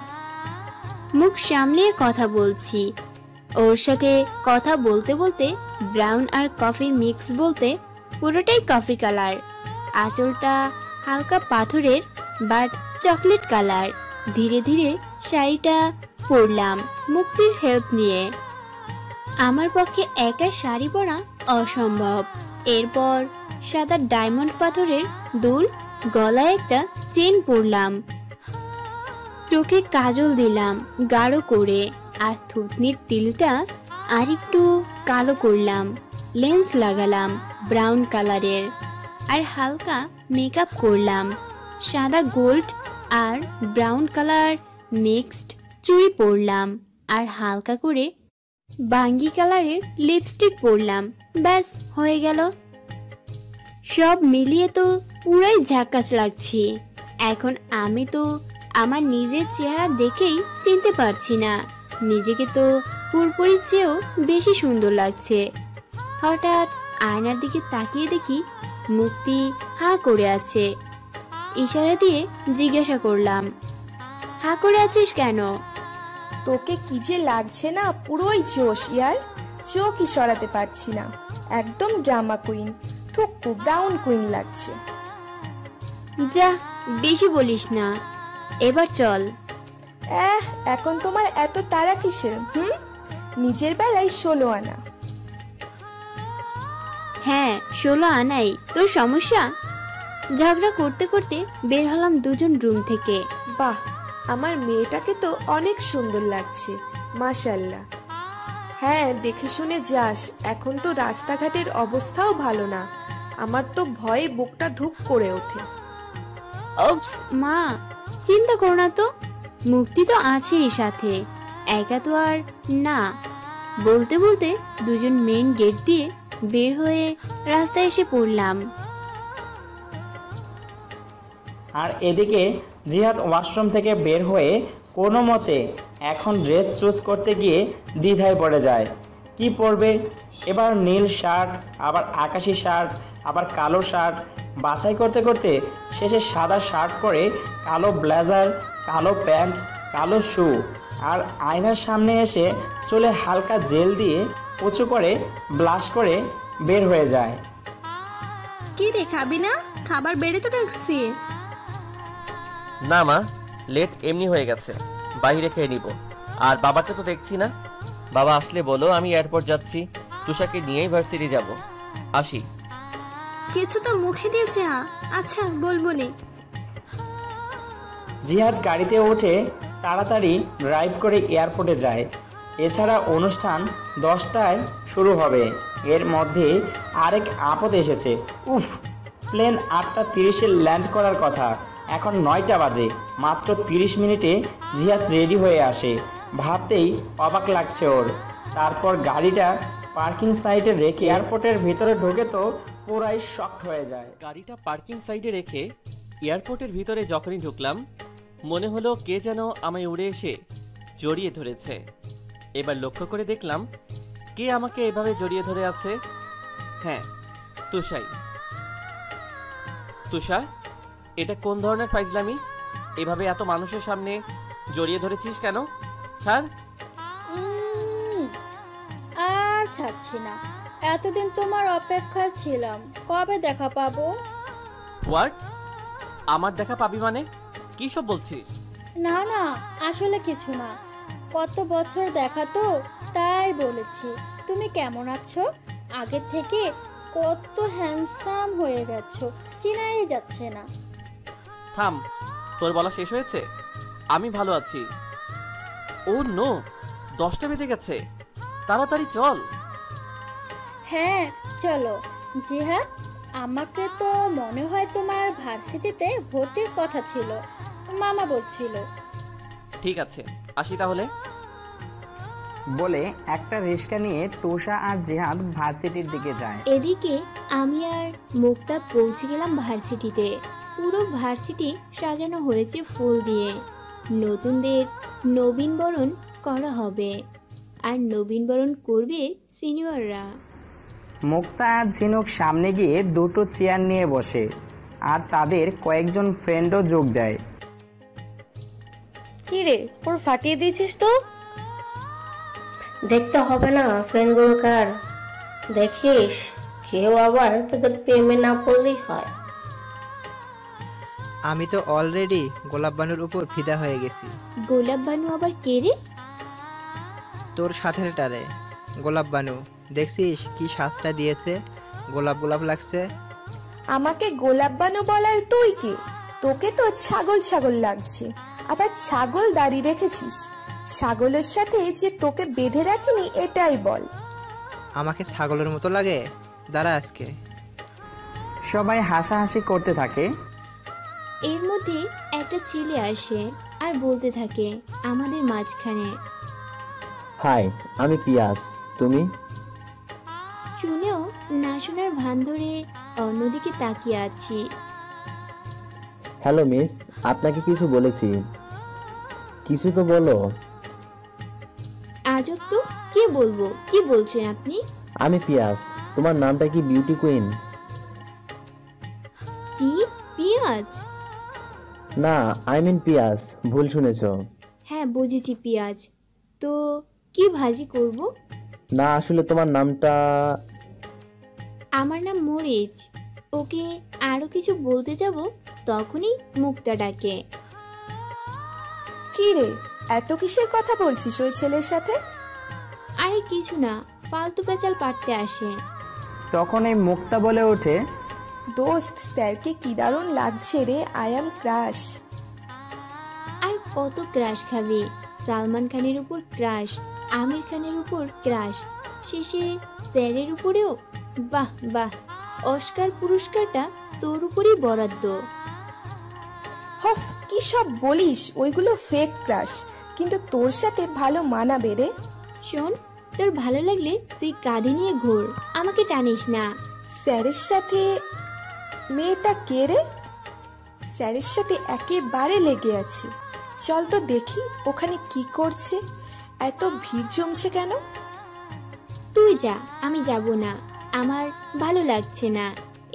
মুখ সামলিয়ে কথা বলছি। ওর সাথে কথা বলতে বলতে ব্রাউন আর কফি মিক্স বলতে পুরোটাই কফি কালার। আঁচলটা হালকা পাথরের বাট চকলেট কালার। ধীরে ধীরে শাড়িটা পরলাম মুক্তির হেল্প নিয়ে। আমার পক্ষে একা শাড়ি পরা অসম্ভব। এরপর সাদা ডায়মন্ড পাথরের দুল, গলায় একটা চেন পরলাম, চোখে কাজল দিলাম গাঢ় করে, আর থুতনির তিলটা আর একটু কালো করলাম। লেন্স লাগালাম ব্রাউন কালারের আর হালকা মেকআপ করলাম। সাদা গোল্ড আর ব্রাউন কালার মিক্সড চুড়ি পরলাম আর হালকা করে বাঙ্গি কালারের লিপস্টিক পরলাম। ব্যাস হয়ে গেল। সব মিলিয়ে তো পুরাই ঝাক্কাস লাগছি। এখন আমি তো আমার নিজের চেহারা দেখেই চিনতে পারছি না। নিজেকে তো পুরপুরির চেয়েও বেশি সুন্দর লাগছে। হঠাৎ আয়নার দিকে তাকিয়ে দেখি মুক্তি হাঁ করে আছে। ইশারা দিয়ে জিজ্ঞাসা করলাম, হাঁ করে আছিস কেন? তোকে কি যে লাগছে না, পুরোই জোশ ইয়ার। চোখই সরাতে পারছি না, একদম ড্রামা কুইন। থুকু ব্রাউন কুইন লাগছে। যা বেশি বলিস না, এবার চল। এখন তোমার এত তাড়া কিসের? নিজের বেলায় 16 আনা। হ্যাঁ 16 আনাই তোর সমস্যা? ঝগড়া করতে করতে বের হলাম দুজন রুম থেকে। বাহ, আমার মেয়েটাকে তো অনেক সুন্দর লাগছে, মাশাআল্লাহ। হ্যাঁ দেখে শুনে যাস, এখন তো রাস্তাঘাটের অবস্থাও ভালো না। আমার তো ভয়ে বুকটা ধুক করে ওঠে। ওপস মা, চিন্তা করো না তো, মুক্তি তো আছেই সাথে, একা তো আর না। বলতে বলতে দুজন মেইন গেট দিয়ে বের হয়ে রাস্তায় এসে পড়লাম। আর এদিকে জিহাদ ওয়াশরুম থেকে বের হয়ে কোনো মতে এখন ড্রেস চুজ করতে গিয়ে দ্বিধায় পড়ে যায়। কি পরবে এবার? নীল শার্ট, আবার আকাশি শার্ট, আবার কালো শার্ট। বাছাই করতে করতে শেষে সাদা শার্ট পরে কালো ব্লেজার, কালো প্যান্ট, কালো শু আর আয়নার সামনে এসে চুলে হালকা জেল দিয়ে উঁচু করে ব্লাশ করে বের হয়ে যায়। কি রে খাবি না? খাবার বেড়ে তো রাখছি। না মা, লেট এমনি হয়ে গেছে, বাইরে খেয়ে নিব। আর বাবাকে তো দেখছি না, বাবা আসলে বলো আমি এয়ারপোর্ট যাচ্ছি, তুষাকে নিয়েই ভার্সিটি যাব। আসি। কিছু তো মুখে দিয়েছে। আচ্ছা বলবো নি। জিহাদ গাড়িতে ওঠে, তাড়াতাড়ি ড্রাইভ করে এয়ারপোর্টে যায়। এছাড়া অনুষ্ঠান 10টায় শুরু হবে। এর মধ্যে আরেক আপদ এসেছে। উফ, প্লেন 8:30-এ ল্যান্ড করার কথা, এখন 9টা বাজে। মাত্র 30 মিনিটে জিহাদ রেডি হয়ে আসে। ভাবতেই অবাক লাগছে ওর। তারপর গাড়িটা পার্কিং সাইডে রেখে এয়ারপোর্টের ভিতরে ঢোকে তো পুরাই শকড হয়ে যায়। গাড়িটা পার্কিং সাইডে রেখে এয়ারপোর্টের ভিতরে যখনই ঢুকলাম, মনে হলো কে যেন আমায় উড়ে এসে জড়িয়ে ধরেছে। এবার লক্ষ্য করে দেখলাম কে আমাকে এভাবে জড়িয়ে ধরে আছে। হ্যাঁ, তুষাই। তুষা, এটা কোন ধরনের ফাইজলামি? এভাবে এত মানুষের সামনে জড়িয়ে ধরেছিস কেন? ছাড়। আর ছাড়ছি না, এতদিন তোমার অপেক্ষায় ছিলাম, কবে দেখা পাবো? হোয়াট? আমার দেখা পাবি মানে? কি সব বলছিস? না না, আসলে কিছু না, কত বছর দেখা তো, তাই বলেছি। তুমি কেমন আছো? আগের থেকে কত হ্যান্ডসাম হয়ে গেছো, চিনাই যাচ্ছে না। থাম, তোর বলা শেষ হয়েছে? আমি ভালো আছি। ও নো, 10টা বেজে গেছে, তাড়াতাড়ি চল। হ্যাঁ চলো। জিহাদ, আমাকে তো মনে হয় তোমার ভার্সিটিতে ভর্তির কথা ছিল, মামা বলছিল। ঠিক আছে, আসি তাহলে। বলে একটা রিক্সা নিয়ে তোষা আর জিহাদ ভার্সিটির দিকে যায়। এদিকে আমি আর মুক্তা পৌঁছে গেলাম ভার্সিটিতে। পুরো ভার্সিটি সাজানো হয়েছে ফুল দিয়ে। নতুনদের নবীনবরণ করা হবে, আর নবীনবরণ করবে সিনিয়ররা। মুক্তা আর ঝিনুক সামনে গিয়ে দুটো চেয়ার নিয়ে বসে, আর তাদের কয়েকজন ফ্রেন্ডও যোগ দেয়। কি রে, পুরো ফাটিয়ে দিয়েছিস তো? দেখতে হবে না ফ্রেন্ডগুলো কার, দেখিস কেউ আবার তোদের প্রেমে না পড়লেই হয়। আমি তো অলরেডি গোলাপ বানুর উপর ফিদা হয়ে গেছি। গোলাপ বানু আবার কে রে? তোর সাথেটারে গোলাপ বানু, দেখছিস কি সাজটা দিয়েছে, গোলাপ গোলাপ লাগছে। আমাকে গোলাপ বানু বলার তুই কে? তোকে তো ছাগল ছাগল লাগছে, আবার ছাগল দাড়ি রেখেছিস। ছাগলের সাথে যে তোকে বেঁধে রাখিনি এটাই বল। আমাকে ছাগলের মতো লাগে? দাঁড়া আজকে। সবাই হাসাহাসি করতে থাকে। এর মধ্যে একটা ছেলে আসে আর বলতে থাকে আমাদের মাঝখানে, হাই, আমি পিয়াস, তুমি? শুনেও না শোনার ভান ধরে অন্যদিকে তাকিয়ে আছি। হ্যালো মিস, আপনাকে কিছু বলেছি, কিছু তো বলো। আজব তো, কি বলবো? কি বলছেন আপনি? আমি পিয়াস, তোমার নামটা কি বিউটি কুইন? কি পিয়াজ? না, আই মিন পিয়াস, ভুল শুনেছো। হ্যাঁ বুঝেছি, পিয়াজ। তো কি ভাজি করব? না, আসলে তোমার নামটা। আমার নাম মরিচ। ওকে আরো কিছু বলতে যাব, তখনই মুক্তা ডাকে। কি রে, এত কিসের কথা বলছিস ওই ছেলের সাথে? আরে কিছু না, ফালতু পেঁচাল পাড়তে আসে। তখন এই মুক্তা বলে ওঠে, দোস্ত, স্যারকে কি দারুণ লাগছে রে, আই অ্যাম ক্রাশ। আর কত ক্রাশ খাবি? সালমান খানের উপর ক্রাশ, আমির খানের উপর ক্রাশ, শেষে স্যারের উপরেও। বাহ বাহ, অস্কার পুরস্কারটা তোর উপরই বরাদ্দ। হফ, কি সব বলিস? ওইগুলো ফেক ক্রাশ, কিন্তু তোর সাথে ভালো মানাবে রে। শোন, তোর ভালো লাগলে তুই কাঁধে নিয়ে ঘোর, আমাকে টানিস না। স্যারের সাথে? মেয়েটা কে রে? স্যারের সাথে একেবারে লেগে আছে। চল তো দেখি ওখানে কি করছে, এত ভিড় জমছে কেন? তুই যা, আমি যাব না, আমার ভালো লাগছে না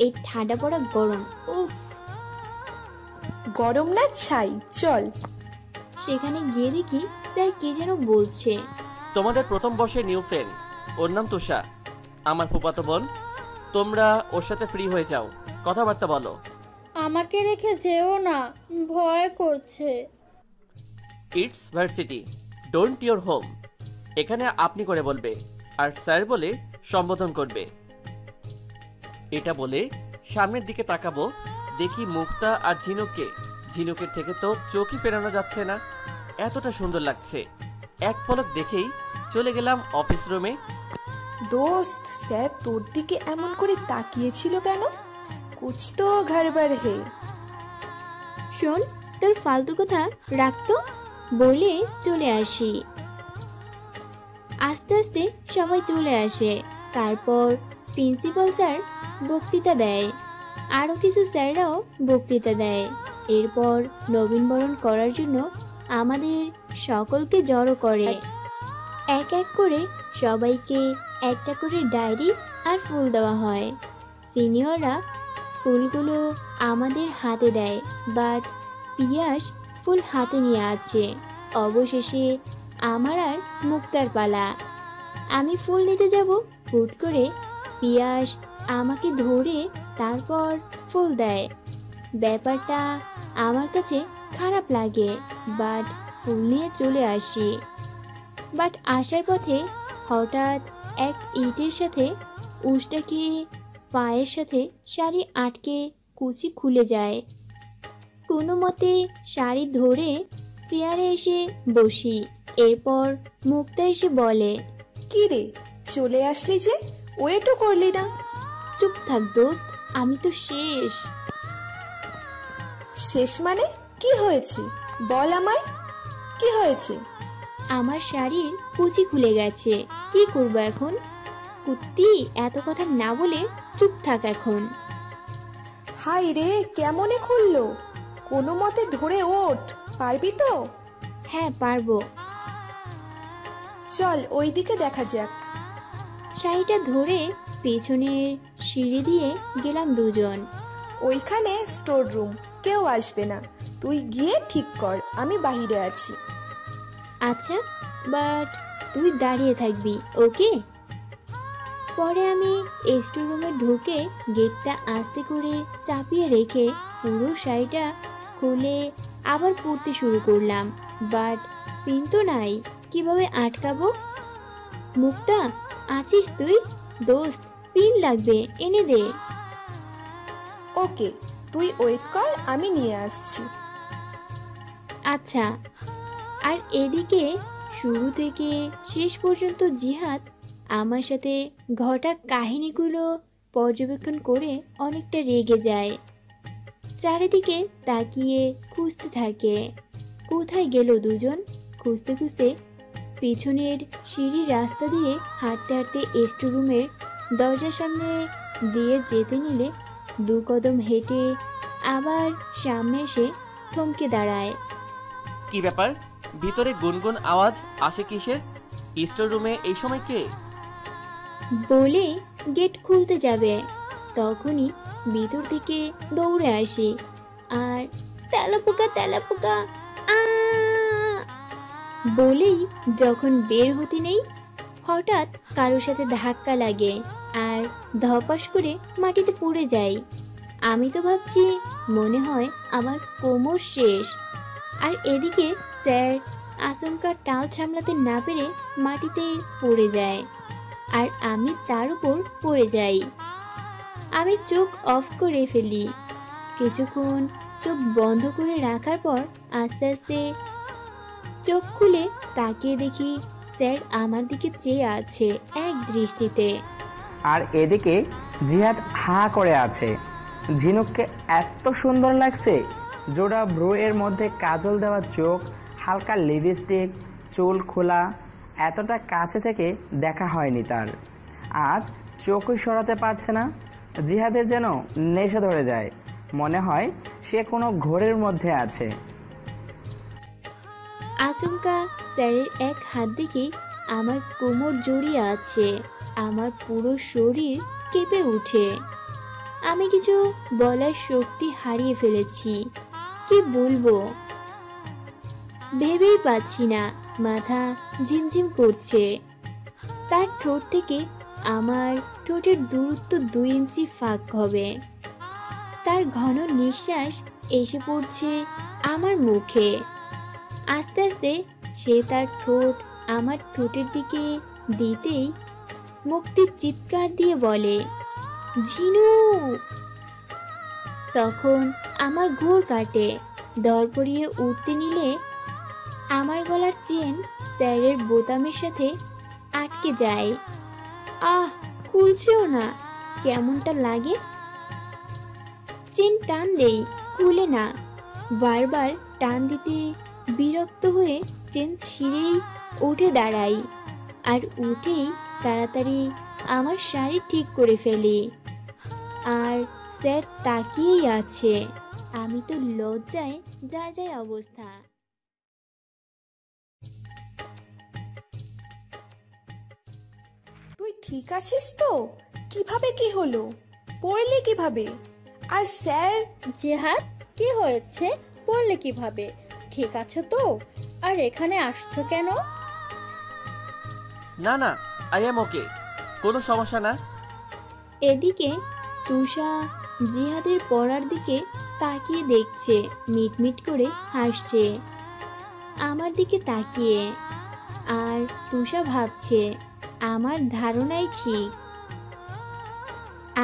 এই ঠান্ডা পড়া গরম। উফ, গরম না ছাই, চল। সেখানে গিয়ে দেখি স্যার কে যেন বলছে। তোমাদের প্রথম বর্ষের নিউ ফ্রেন্ড, ওর নাম তুষা, আমার ফুফাতো বোন। তোমরা ওর সাথে ফ্রি হয়ে যাও, কথাবার্তা বলো। আমাকে রেখে যেও না, ভয় করছে। It's varsity, don't your home. এখানে আপনি করে বলবে, আর স্যার বলে সম্বোধন করবে। এটা বলে সামনের দিকে তাকাবো, দেখি মুক্তা আর ঝিনুককে। ঝিনুকের থেকে তো চোখই ফেরানো যাচ্ছে না। এতটা সুন্দর লাগছে, এক পলক দেখেই চলে গেলাম অফিস রুমে। দোস্ত, স্যার তোর দিকে এমন করে তাকিয়েছিল কেন? কুছ তো গড়বড় হে। শোন, তোর ফালতু কথা রাখতো বলে চলে আসি। আস্তে আস্তে সবাই চলে আসে। তারপর প্রিন্সিপাল স্যার বক্তৃতা দেয়, আরও কিছু স্যাররাও বক্তৃতা দেয়। এরপর নবীনবরণ করার জন্য আমাদের সকলকে জড়ো করে। এক এক করে সবাইকে একটা করে ডায়েরি আর ফুল দেওয়া হয়। সিনিয়ররা ফুলগুলো আমাদের হাতে দেয়, বাট পিয়াস ফুল হাতে নিয়ে আছে। অবশেষে আমার আর মুক্তার পালা। আমি ফুল নিতে যাব, হুট করে পিয়াস আমাকে ধরে তারপর ফুল দেয়। ব্যাপারটা আমার কাছে খারাপ লাগে, বাট ফুল নিয়ে চলে আসি। বাট আসার পথে হঠাৎ এক ইটের সাথে উষ্টা খেয়ে পায়ের সাথে শাড়ি আটকে কুচি খুলে যায়। কোনো মতে শাড়ি ধরে চেয়ারে এসে বসি। এরপর মুক্তা এসে বলে, কি রে, চলে আসলি যে, ওয়েটও করলি না? চুপ থাক দোস্ত, আমি তো শেষ। শেষ মানে? কি হয়েছে বল আমায়, কি হয়েছে? আমার শাড়ির কুচি খুলে গেছে, কি করব এখন? কুত্তি, এত কথা না বলে চুপ থাক এখন। হাই রে, কেমনে খুললো? কোনো মতে ধরে ওঠ, পারবি তো? হ্যাঁ পারবো। চল ওইদিকে দেখা যাক। শাড়িটা ধরে পেছনের সিঁড়ি দিয়ে গেলাম দুজন। ওইখানে স্টোর রুম, কেউ আসবে না, তুই গিয়ে ঠিক কর, আমি বাহিরে আছি। আচ্ছা, বাট তুই দাঁড়িয়ে থাকবি, ওকে? পরে আমি স্টোর রুমে ঢুকে গেটটা আস্তে করে চাপিয়ে রেখে পুরো শাড়িটা খুলে আবার পরতে শুরু করলাম। বাট পিন তো নাই, কিভাবে আটকাবো? মুক্তা, আছিস তুই? দোস্ত, পিন লাগবে, এনে দে। ওকে, তুই ওয়েট কর, আমি নিয়ে আসছি। আচ্ছা। আর এদিকে শুরু থেকে শেষ পর্যন্ত জিহাদ আমার সাথে ঘটা কাহিনীগুলো পর্যবেক্ষণ করে অনেকটা রেগে যায়। চারিদিকে তাকিয়ে খুঁজতে থাকে, কোথায় গেল দুজন। খুঁজতে খুঁজতে পিছনের সিঁড়ির রাস্তা দিয়ে হাঁটতে হাঁটতে স্টোর রুমের দরজার সামনে দিয়ে যেতে নিলে দু কদম হেঁটে আবার সামনে এসে থমকে দাঁড়ায়। কি ব্যাপার, ভিতরে গুনগুন আওয়াজ আসে কিসের? স্টোর রুমে এই সময় কে? বলে গেট খুলতে যাবে, তখনই ভিতর থেকে দৌড়ে আসি আর তেলাপোকা তেলাপোকা বলেই যখন বের হতে নেই, হঠাৎ কারোর সাথে ধাক্কা লাগে আর ধপাস করে মাটিতে পড়ে যাই। আমি তো ভাবছি মনে হয় আমার কোমর শেষ। আর এদিকে স্যার আচমকা টাল সামলাতে না পেরে মাটিতে পড়ে যায় আর আমি তার উপর পড়ে যাই। আমি চোখ অফ করে ফেলি। কিছুক্ষণ চোখ বন্ধ করে রাখার পর আস্তে আস্তে চোখ খুলে তাকিয়ে দেখি স্যার আমার দিকে চেয়ে আছে এক দৃষ্টিতে। আর এদিকে জিহাদ হা করে আছে। ঝিনুককে এত সুন্দর লাগছে, জোড়া ব্রু এর মধ্যে কাজল দেওয়া চোখ, হালকা লিপস্টিক, চুল খোলা, এতটা কাছে থেকে দেখা হয়নি তার। আজ চোখই সরাতে পারছে না। জিহাদের যেন নেশা ধরে যায়, মনে হয় সে কোনো ঘোরের মধ্যে আছে। আচমকা স্যারের এক হাত দেখে আমার কোমর জড়িয়ে আছে, আমার পুরো শরীর কেঁপে ওঠে। আমি কিছু বলার শক্তি হারিয়ে ফেলেছি, কি বলবো ভেবেই পাচ্ছি না, মাথা ঝিমঝিম করছে। তার ঠোঁট থেকে আমার ঠোঁটের দূরত্ব 2 ইঞ্চি ফাঁক হবে। তার ঘন নিঃশ্বাস এসে পড়ছে আমার মুখে। আস্তে আস্তে সে তার ঠোঁট আমার ঠোঁটের দিকে দিতেই মুক্তির চিৎকার দিয়ে বলে, ঝিনু। তখন আমার ঘোর কাটে। দরপড়িয়ে উঠতে নিলে আমার গলার চেন স্যারের বোতামের সাথে আটকে যায়। খুলছেও না, কেমনটা লাগে। চেন টান দেই, খুলে না। বারবার টান দিতে বিরক্ত হয়ে চেন ছিঁড়েই উঠে দাঁড়াই, আর উঠেই তাড়াতাড়ি আমার শাড়ি ঠিক করে ফেলি। আর স্যার তাকিয়েই আছে। আমি তো লজ্জায় যায় অবস্থা। তুই ঠিক আছিস তো? কিভাবে কি হলো? পড়লি কিভাবে? আর স্যার? জেহাদ, কি হয়েছে? পড়লে কিভাবে? ঠিক আছো তো? আর এখানে আসছো কেন? না না, আই এম ওকে, কোনো সমস্যা না। এদিকে তুষা জিহাদের পড়ার দিকে তাকিয়ে দেখছে, মিটমিট করে হাসছে আমার দিকে তাকিয়ে। আর তুষা ভাবছে আমার ধারণাই ঠিক।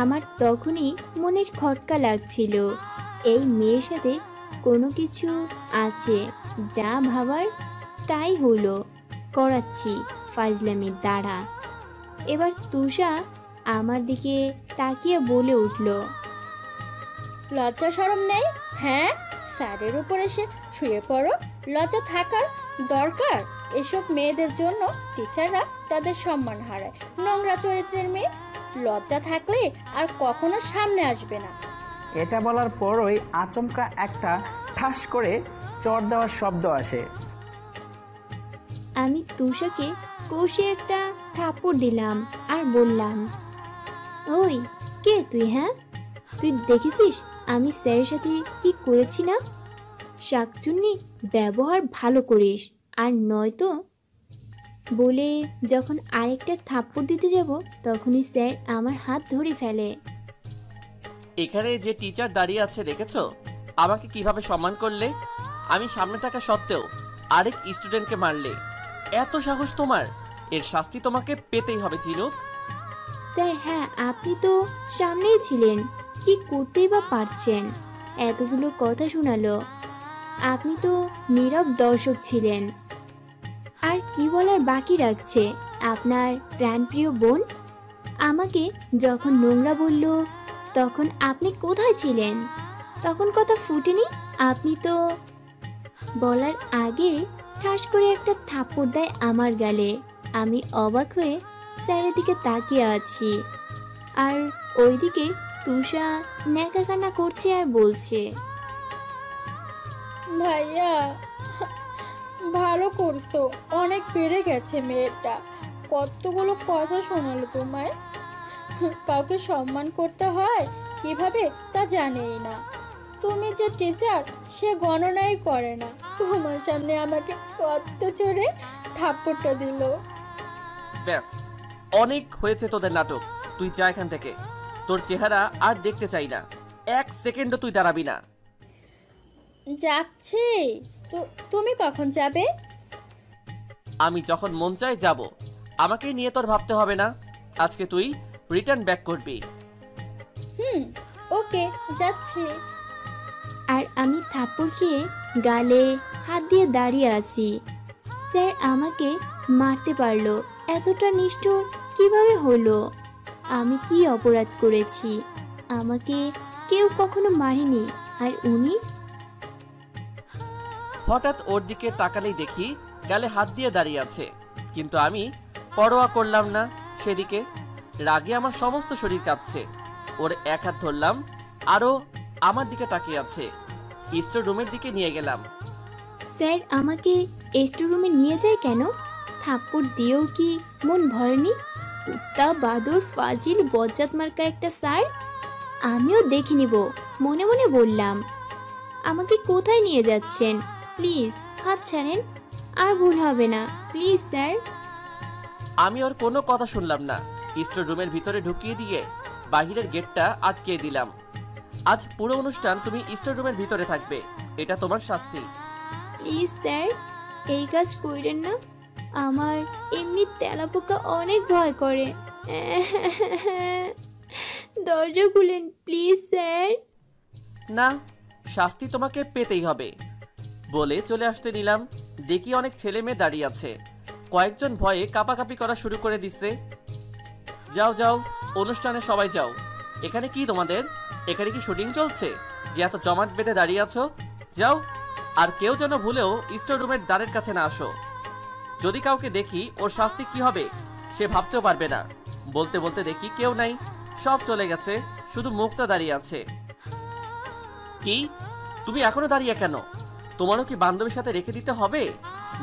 আমার তখনই মনের খটকা লাগছিল, এই মেয়ের সাথে কোনো কিছু আছে। যা ভাবার তাই হলো, করাচ্ছি ফাজলামির দ্বারা। এবার তুষা আমার দিকে তাকিয়ে বলে উঠল, লজ্জা শরম নেই? হ্যাঁ, স্যারের উপর এসে শুয়ে পড়ো। লজ্জা থাকার দরকার। এসব মেয়েদের জন্য টিচাররা তাদের সম্মান হারায়। নোংরা চরিত্রের মেয়ে, লজ্জা থাকলে আর কখনো সামনে আসবে না। এটা বলার পরই আচমকা একটা ঠাস করে চড় দেওয়ার শব্দ আসে। আমি তুষাকে কষে একটা থাপ্পড় দিলাম আর বললাম, ওই কে তুই? হ্যাঁ, তুই দেখেছিস আমি স্যারের সাথে কি করেছি না? শাকচুন্নি, ব্যবহার ভালো করিস, আর নয়তো। বলে যখন আরেকটা থাপ্পড় দিতে যাব তখনই স্যার আমার হাত ধরে ফেলে। এখানে যে টিচার দাঁড়িয়ে আছে দেখেছো আমাকে কিভাবে সম্মান করলে? আমি সামনে থাকা সত্ত্বেও আরেক স্টুডেন্টকে মারলে, এত সাহস তোমার? এর শাস্তি তোমাকে পেতেই হবে ঝিনুক। স্যার, হ্যাঁ, আপনি তো সামনেই ছিলেন, কি করতেই বা পারছেন? এতগুলো কথা শোনালো, আপনি তো নীরব দর্শক ছিলেন। আর কি বলার বাকি রাখছে? আপনার প্রাণপ্রিয় বোন আমাকে যখন নোংরা বলল তখন আপনি কোথায় ছিলেন? তখন কথা ফুটেনি? আপনি তো। বলার আগে ঠাস করে একটা থাপ্পড় দেয় আমার গালে। আমি অবাক হয়ে স্যারের দিকে তাকিয়ে আছি, আর ওইদিকে তুষা ন্যাকা কান্না করছে আর বলছে, ভাইয়া, ভালো করছো, অনেক বেড়ে গেছে মেয়েটা। কতগুলো কথা শোনালো তোমায়। কাউকে সম্মান করতে হয় কিভাবে তা জানেই না। তুমি যে টিচার সে গণনাই করে না। তোমার সামনে আমাকে কত জোরে থাপ্পড়টা দিল। ব্যাস, অনেক হয়েছে তোদের নাটক। তুই যা এখান থেকে, তোর চেহারা আর দেখতে চাই না। এক সেকেন্ডও তুই দাঁড়াবি না। যাচ্ছি তো। তুমি কখন যাবে? আমি যখন মন চায় যাব। আমাকে নিয়ে তোর ভাবতে হবে না। আজকে তুই রিটার্ন ব্যাক করবি। ওকে, যাচ্ছি। আর আমি থাপ্পড় খেয়ে গালে হাত দিয়ে দাঁড়িয়ে আছি। স্যার আমাকে মারতে পারলো, এতটা নিষ্ঠুর কিভাবে হলো? আমি কি অপরাধ করেছি? আমাকে কেউ কখনো মারেনি, আর উনি? হঠাৎ ওর দিকে তাকালেই দেখি গালে হাত দিয়ে দাঁড়িয়ে আছে, কিন্তু আমি পরোয়া করলাম না সেদিকে। রাগে আমার সমস্ত শরীর কাঁপছে। ওর এক হাত ধরলাম, আরো আমার দিকে তাকিয়ে আছে। স্টোর রুমের দিকে নিয়ে গেলাম। স্যার আমাকে স্টোর রুমে নিয়ে যায় কেন? থাপ্পড় দিয়েও কি মন ভরেনি? কুত্তা, বাদর, ফাজিল, বজ্জাত মার্কা একটা স্যার। আমিও দেখে নিব, মনে মনে বললাম। আমাকে কোথায় নিয়ে যাচ্ছেন? প্লিজ হাত ছাড়েন, আর ভুল হবে না, প্লিজ স্যার। আমি ওর কোনো কথা শুনলাম না। স্টোর রুমের ভিতরে ঢুকিয়ে দিয়ে বাহিরের গেটটা আটকে দিলাম। আজ পুরো অনুষ্ঠান তুমি স্টোর রুমের ভিতরে থাকবে, এটা তোমার শাস্তি। প্লিজ স্যার, এই কাজ কইরেন না। আমার এমনি তেলাপোকা অনেক ভয় করে। দরজা খুলেন প্লিজ স্যার। না, শাস্তি তোমাকে পেতেই হবে। বলে চলে আসতে নিলাম, দেখি অনেক ছেলে মেয়ে দাঁড়িয়ে আছে। কয়েকজন ভয়ে কাঁপাকাঁপি করা শুরু করে দিচ্ছে। যাও যাও, অনুষ্ঠানে সবাই যাও। এখানে কি তোমাদের? এখানে কি শুটিং চলছে যে এত জমাট বেঁধে দাঁড়িয়ে আছো? যাও। আর কেউ যেন ভুলেও স্টোর রুমের দ্বারের কাছে না আসো। যদি কাউকে দেখি ওর শাস্তি কি হবে সে ভাবতেও পারবে না। বলতে বলতে দেখি কেউ নাই, সব চলে গেছে, শুধু মুক্তা দাঁড়িয়ে আছে। কি, তুমি এখনো দাঁড়িয়ে কেন? তোমারও কি বান্ধবীর সাথে রেখে দিতে হবে,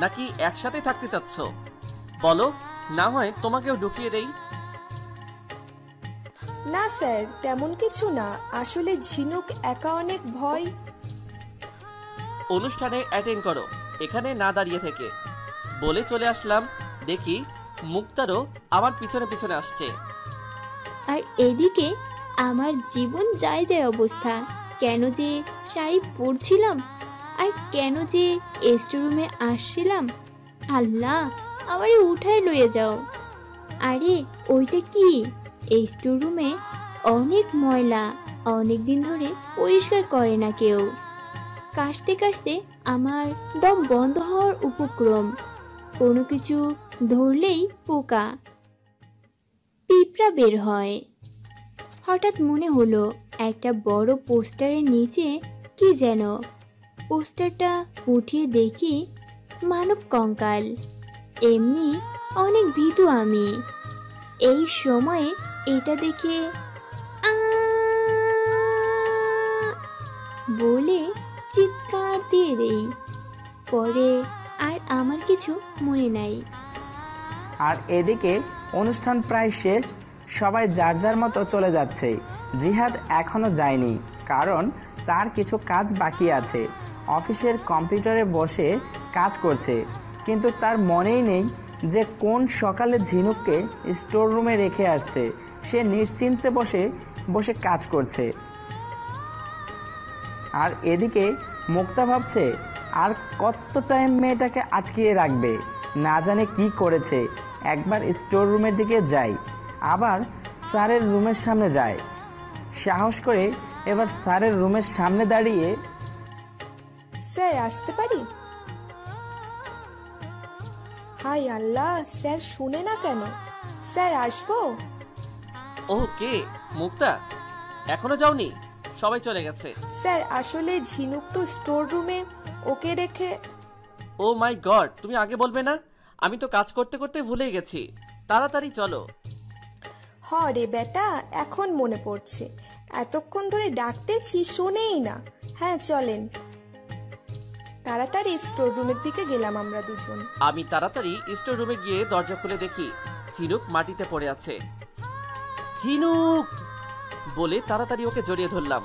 নাকি একসাথে থাকতে চাচ্ছ? বলো, না হয় তোমাকেও ঢুকিয়ে দেই। না স্যার, তেমন কিছু না, আসলে ঝিনুক একা অনেক ভয়। অনুষ্ঠানে অ্যাটেন্ড করো, এখানে না দাঁড়িয়ে থেকে। বলে চলে আসলাম, দেখি মুক্তারও আমার পিছনে পিছনে আসছে। আর এদিকে আমার জীবন যায় যায় অবস্থা। কেন যে শাড়ি পরছিলাম আর কেন যে স্টোর রুমে আসছিলাম, আল্লাহ আমারে উঠায় লয়ে যাও। আরে ওইটা কি? স্টোর রুমে অনেক ময়লা, অনেক দিন ধরে পরিষ্কার করে না কেউ। কাশতে কাশতে আমার দম বন্ধ হওয়ার উপক্রম। কোনো কিছু ধরলেই পোকা পিঁপড়া বের হয়। হঠাৎ মনে হলো একটা বড় পোস্টারের নিচে কি যেন। পোস্টারটা উঠিয়ে দেখি মানব কঙ্কাল। এমনি অনেক ভীতু আমি। এই সময়ে এটা দেখে বলে চিৎকার দিয়ে দেই। পরে আর আমার কিছু মনে নাই। আর এদিকে অনুষ্ঠান প্রায় শেষ, সবাই যার যার মতো চলে যাচ্ছে। জিহাদ এখনো যায়নি, কারণ তার কিছু কাজ বাকি আছে। অফিসের কম্পিউটারে বসে কাজ করছে, কিন্তু তার মনেই নেই যে কোন সকালে ঝিনুককে স্টোর রুমে রেখে আসছে। সে নিশ্চিন্তে বসে বসে কাজ করছে। আর এদিকে মুক্তা ভাবছে আর কত টাইম মেয়েটাকে আটকিয়ে রাখবে, না জানে কি করেছে। একবার স্টোর রুমের দিকে যায়, আবার স্যারের রুমের সামনে যায়। সাহস করে এবার স্যারের রুমের সামনে দাঁড়িয়ে, স্যার আসতে পারি? হাই আল্লাহ, স্যার শুনে না কেন? স্যার আসবো? ও কে? মুক্তা, এখনো যাওনি? সবাই চলে গেছে। স্যার আসলে ঝিনুক তো স্টোর রুমে, ওকে রেখে। ও মাই গড, তুমি আগে বলবে না? আমি তো কাজ করতে করতে ভুলে গেছি। তাড়াতাড়ি চলো। হ রে বেটা, এখন মনে পড়ছে, এতক্ষণ ধরে ডাকতেছি শোনেই না। হ্যাঁ চলেন। তাড়াতাড়ি স্টোর রুমের দিকে গেলাম আমরা দুজন। আমি তাড়াতাড়ি স্টোর রুমে গিয়ে দরজা খুলে দেখি ঝিনুক মাটিতে পড়ে আছে। ঝিনুক বলে তাড়াতাড়ি ওকে জড়িয়ে ধরলাম।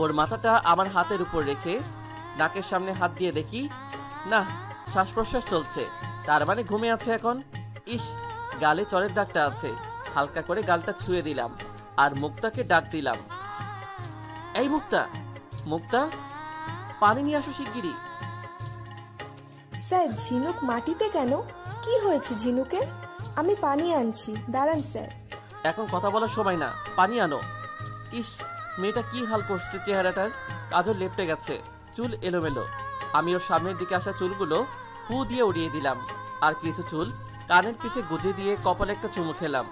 ওর মাথাটা আমার হাতের উপর রেখে নাকের সামনে হাত দিয়ে দেখি, না, শ্বাস প্রশ্বাস চলছে, তার মানে ঘুমে আছে এখন। ইস, গালে চরের দাগটা আছে। হালকা করে গালটা ছুঁয়ে দিলাম আর মুক্তাকে ডাক দিলাম, এই মুক্তা, মুক্তা, পানি নিয়ে আসো শিগগিরই। স্যার ঝিনুক মাটিতে কেন? কি হয়েছে ঝিনুকের? আমি পানি আনছি, দাঁড়ান স্যার। এখন কথা বলার সময় না, পানি আনো। ইস, মেয়েটা কি হাল করছে চেহারাটার। কাজল লেপটে গেছে, চুল এলোমেলো। আমি ওর সামনের দিকে আসা চুলগুলো ফু দিয়ে উড়িয়ে দিলাম, আর কিছু চুল কানের পিছে গুজে দিয়ে কপালে একটা চুমু খেলাম।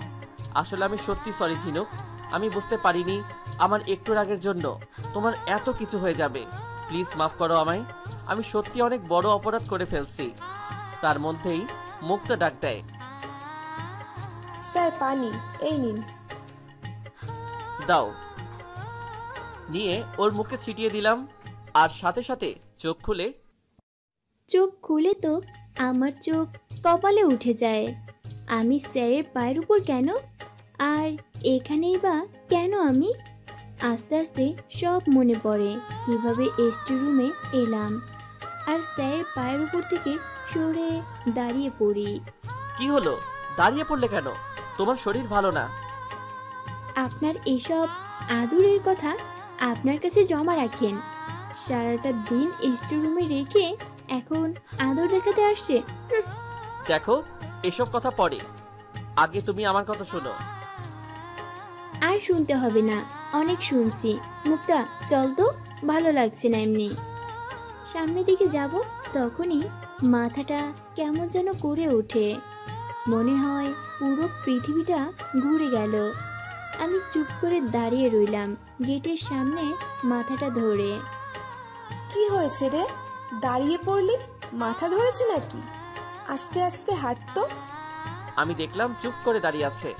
আসলে আমি সত্যি সরি ঝিনুক, আমি বুঝতে পারিনি আমার একটু রাগের জন্য তোমার এত কিছু হয়ে যাবে। প্লিজ মাফ করো আমায়, আমি সত্যি অনেক বড় অপরাধ করে ফেলছি। তার মধ্যেই মুক্তা ডাক দেয়, স্যার পানি এই নিন। দাও। নিয়ে ওর মুখে ছিটিয়ে দিলাম, আর সাথে সাথে চোখ খুলে তো আমার চোখ কপালে উঠে যায়। আমি স্যারের পায়ের উপর কেন, আর এখানেই বা কেন আমি? আস্তে আস্তে সব মনে পড়ে, কিভাবে স্টোর রুমে এলাম আর স্যারের পায়ের উপর থেকে সরে দাঁড়িয়ে পড়ি। কি হলো, দাঁড়িয়ে পড়লে কেন? তোমার শরীর ভালো না? আপনার এসব আদরের কথা আপনার কাছে জমা রাখেন। সারাটা দিন স্টোর রুমে রেখে এখন আদর দেখাতে আসছে। দেখো, এসব কথা পরে, আগে তুমি আমার কথা শোনো। আর শুনতে হবে না, অনেক শুনছি। মুক্তা চল তো, ভালো লাগছে না এমনি। সামনের দিকে যাব তখনই মাথাটা কেমন যেন করে ওঠে, মনে হয় পুরো পৃথিবীটা ঘুরে গেল। আমি চুপ করে দাঁড়িয়ে রইলাম গেটের সামনে মাথাটা ধরে। কি হয়েছে রে, দাঁড়িয়ে পড়লি? মাথা ধরেছে নাকি? আস্তে আস্তে হাঁটতো। আমি দেখলাম চুপ করে দাঁড়িয়ে আছে,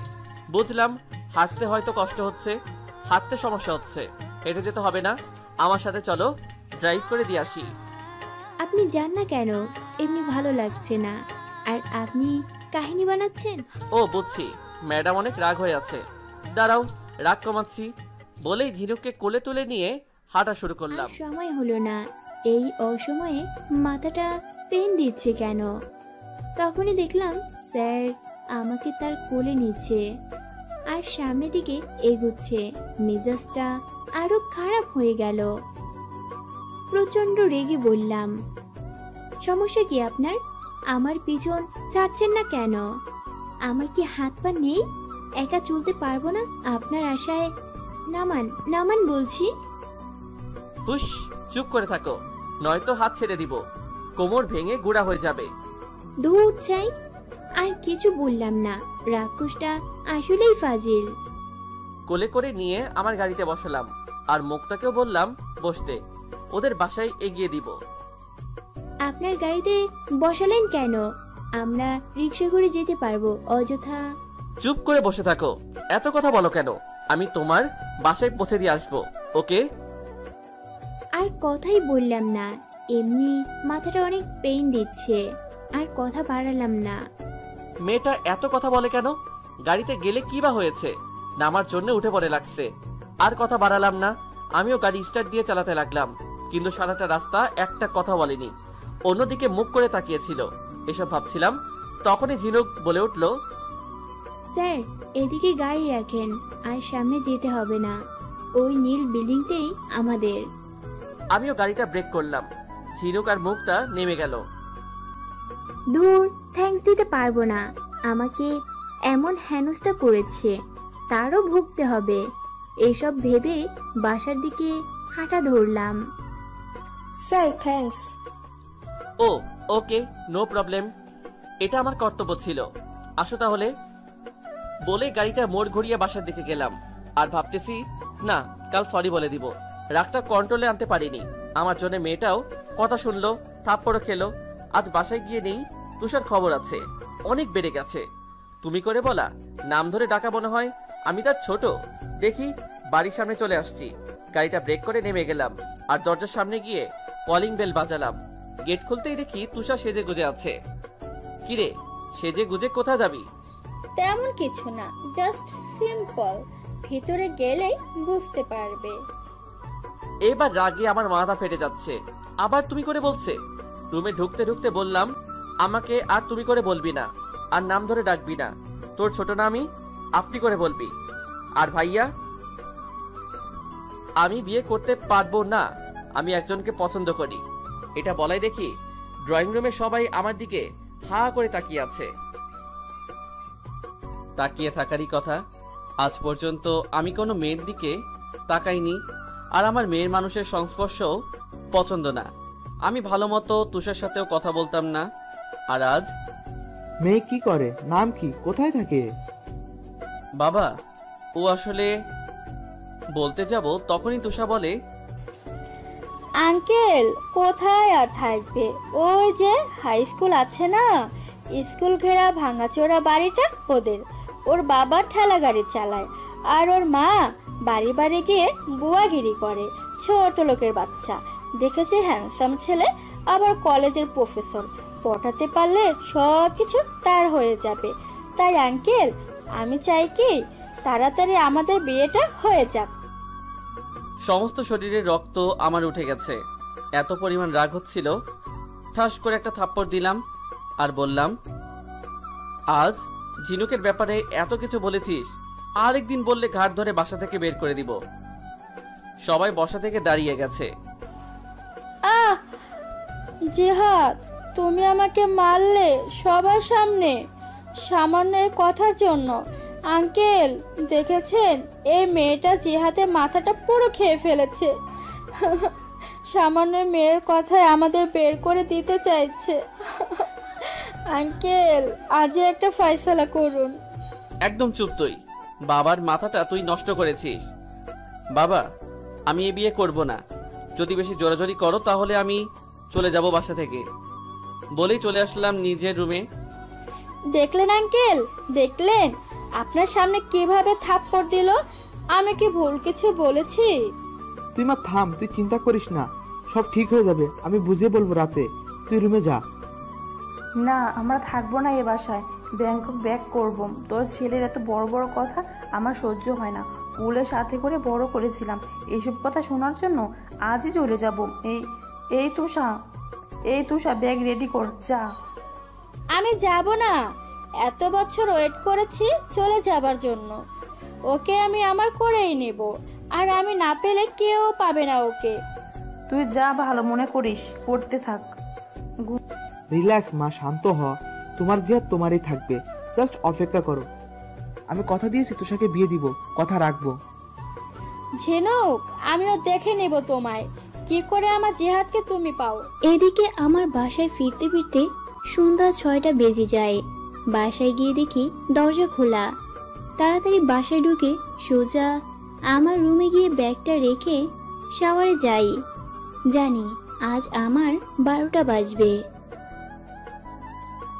বুঝলাম হাঁটতে হয়তো কষ্ট হচ্ছে, হাঁটতে সমস্যা হচ্ছে, হেঁটে যেতে হবে না, আমার সাথে চলো, ড্রাইভ করে দিয়ে আসি। আপনি যান না কেন? এমনি ভালো লাগছে না। আর আপনি কাহিনী বানাচ্ছেন? ও বুঝছি, ম্যাডাম অনেক রাগ হয়ে আছে, দাঁড়াও রাগ কমাচ্ছি বলেই ঝিনুককে কোলে তুলে নিয়ে হাঁটা শুরু করলাম। সময় হলো না, এই অসময়ে মাথাটা পেন দিচ্ছে কেন? তখনই দেখলাম স্যার আমাকে তার কোলে নিচ্ছে আর সামনের দিকে এগোচ্ছে। মেজাজটা আরো খারাপ হয়ে গেল। প্রচন্ড রেগে বললাম, সমস্যা কি আপনার? আমার পিছন ছাড়ছেন না কেন? আমার কি হাত পা নেই? একা চলতে পারবো না আপনার আশায়? নামান নামান বলছি। হুশ, চুপ করে থাকো, নয়তো হাত ছেড়ে দিব, কোমর ভেঙে গুঁড়া হয়ে যাবে। দূর চাই। আর কিছু বললাম না, রাক্ষসটা আসলেই ফাজিল। কোলে করে নিয়ে আমার গাড়িতে বসালাম আর মুক্তাকেও বললাম বসতে, ওদের বাসায় এগিয়ে দিব। আপনার গাড়িতে বসালেন কেন? আমরা রিক্সা করে যেতে পারবো, অযথা। চুপ করে বসে থাকো, এত কথা বলো কেন? আমি তোমার বাসায় পৌঁছে দিয়ে আসবো, ওকে? আর কথাই বললাম না, এমনি মাথাটা অনেক পেইন দিচ্ছে। আর কথা বাড়ালাম না। মেয়েটা এত কথা বলে কেন? গাড়িতে গেলে কি বা হয়েছে? নামার জন্য উঠে পড়ে লাগছে। আর কথা বাড়ালাম না, আমিও গাড়ি স্টার্ট দিয়ে চালাতে লাগলাম, কিন্তু সারাটা রাস্তা একটা কথা বলেনি, অন্যদিকে মুখ করে তাকিয়েছিল। এসব ভাবছিলাম, তখনই ঝিনুক বলে উঠল, স্যার এদিকে গাড়ি রাখেন, আর সামনে যেতে হবে না, ওই নীল বিল্ডিংটাই আমাদের। আমিও গাড়িটা ব্রেক করলাম। ঝিনুক আর মুক্তা নেমে গেল। দূর, থ্যাঙ্কস দিতে পারবো না, আমাকে এমন হেনস্থা করেছে, তারও ভুগতে হবে। এসব ভেবে বাসার দিকে হাঁটা ধরলাম। Sir thanks. Oh okay, no problem, এটা আমার কর্তব্য ছিল। আসো তাহলে বলে গাড়িটা মোড় ঘুরিয়ে বাসার দিকে গেলাম। আর ভাবতেছি, না কাল সরি বলে দিব, রাগটা কন্ট্রোলে আনতে পারিনি। আমার জন্য মেয়েটাও কথা শুনলো, থাপ্পড়ও খেলো। আজ বাসায় গিয়ে নেই, তুষার খবর আছে, অনেক বেড়ে গেছে। তুমি করে বলা, নাম ধরে ডাকা মনে হয় আমি তার ছোট। দেখি বাড়ির সামনে চলে আসছি, গাড়িটা ব্রেক করে নেমে গেলাম আর দরজার সামনে গিয়ে কলিং বেল বাজালাম। গেট খুলতেই দেখি তুষার সেজে গুজে আছে। কিরে, সেজে গুজে কোথায় যাবি? তেমন কিছু না, জাস্ট সিম্পল, ভিতরে গেলেই বুঝতে পারবে। এবার রাগে আমার মাথা ফেটে যাচ্ছে। আবার তুমি করে বলছে। রুমে ঢুকতে ঢুকতে বললাম, আমাকে আর তুমি করে বলবি না, আর নাম ধরে ডাকবি না, তোর ছোট না আমি, আপনি করে বলবি। আর ভাইয়া, আমি বিয়ে করতে পারবো না, আমি একজনকে পছন্দ করি। এটা বলাই দেখি ড্রয়িং রুমে সবাই আমার দিকে হা করে তাকিয়ে আছে। তাকিয়ে থাকারই কথা, আজ পর্যন্ত আমি কোনো মেয়ের দিকে তাকাইনি, আর আমার মেয়ের মানুষের সংস্পর্শও পছন্দ না। আমি ভালো মতো তুষার সাথেও কথা বলতাম না, আর আজ। মেয়ে কি করে, নাম কি, কোথায় থাকে? বাবা, ও আসলে বলতে যাব, তখনই তুষা বলে, আঙ্কেল কোথায় আর থাকবে, ওই যে হাই স্কুল আছে না, স্কুল ঘেরা ভাঙাচোরা বাড়িটা ওদের। ওর বাবা ঠেলা গাড়ি চালায়, আর ওর মা বাড়ি বাড়ি গিয়ে বুয়াগিরি করে। ছোট লোকের বাচ্চা, দেখেছে হ্যান্ডসাম ছেলে, আবার কলেজের প্রফেসর, পটাতে পারলে সব কিছু তার হয়ে যাবে। তাই আঙ্কেল, আমি চাই কি তাড়াতাড়ি আমাদের বিয়েটা হয়ে যাক। সমস্ত শরীরের রক্ত আমার উঠে গেছে, এত পরিমাণ রাগ হচ্ছিল। ঠাস করে একটা থাপ্পড় দিলাম আর বললাম, আজ ঝিনুকের ব্যাপারে এত কিছু বলেছিস, আরেকদিন বললে ঘাট ধরে বাসা থেকে বের করে দিব। সবাই বসা থেকে দাঁড়িয়ে গেছে। আহ জিহাদ, তুমি আমাকে মারলে সবার সামনে, সামান্য এই কথার জন্য। আঙ্কেল দেখেছেন, এই মেয়েটা জিহাদের মাথাটা পুরো খেয়ে ফেলেছে। সামান্য মেয়ের কথায় আমাদের বের করে দিতে চাইছে। আঙ্কেল, আজই একটা ফয়সালা করুন। একদম চুপ তুই। বাবার মাথাটা তুই নষ্ট করেছিস। বাবা, আমি এ বিয়ে করব না। যদি বেশি জোরাজোরি করো তাহলে আমি চলে যাব বাসা থেকে। বলেই চলে আসলাম নিজের রুমে। দেখলেন আঙ্কেল, দেখলেন আপনার সামনে কিভাবে থাপ্পড় দিল? আমি কি ভুল কিছু বলেছি? তুই মা থাম, তুই চিন্তা করিস না, সব ঠিক হয়ে যাবে। আমি বুঝিয়ে বলবো রাতে, তুই রুমে যা। না, আমরা থাকবো না এ বাসায়, ব্যাংকক ব্যাক করব। তোর ছেলের এত বড় বড় কথা আমার সহ্য হয় না। স্কুলে সাথে করে বড় করেছিলাম, এইসব কথা শোনার জন্য আজই চলে যাব। এই তুষা ব্যাগ রেডি কর, যা। আমি যাব না। এত বছর ওয়েট করেছি চলে যাবার জন্য। ওকে আমি আমার করেই নেব, আর আমি না পেলে কেউ পাবে না ওকে। তুই যা ভালো মনে করিস করতে থাক। রিল্যাক্স মা, শান্ত হ। তোমার জিহাদ তোমারই থাকবে, জাস্ট অপেক্ষা করো। আমি কথা দিয়েছি তুষাকে বিয়ে দিব, কথা রাখবো। ঝিনুক, আমিও দেখে নেব তোমায়, কি করে আমার জিহাদকে তুমি পাও। এদিকে আমার বাসায় ফিরতে ফিরতে সন্ধ্যা 6টা বেজে যায়। বাসায় গিয়ে দেখি দরজা খোলা। তাড়াতাড়ি বাসায় ঢুকে সোজা আমার রুমে গিয়ে ব্যাগটা রেখে শাওয়ারে যাই। জানি আজ আমার 12টা বাজবে।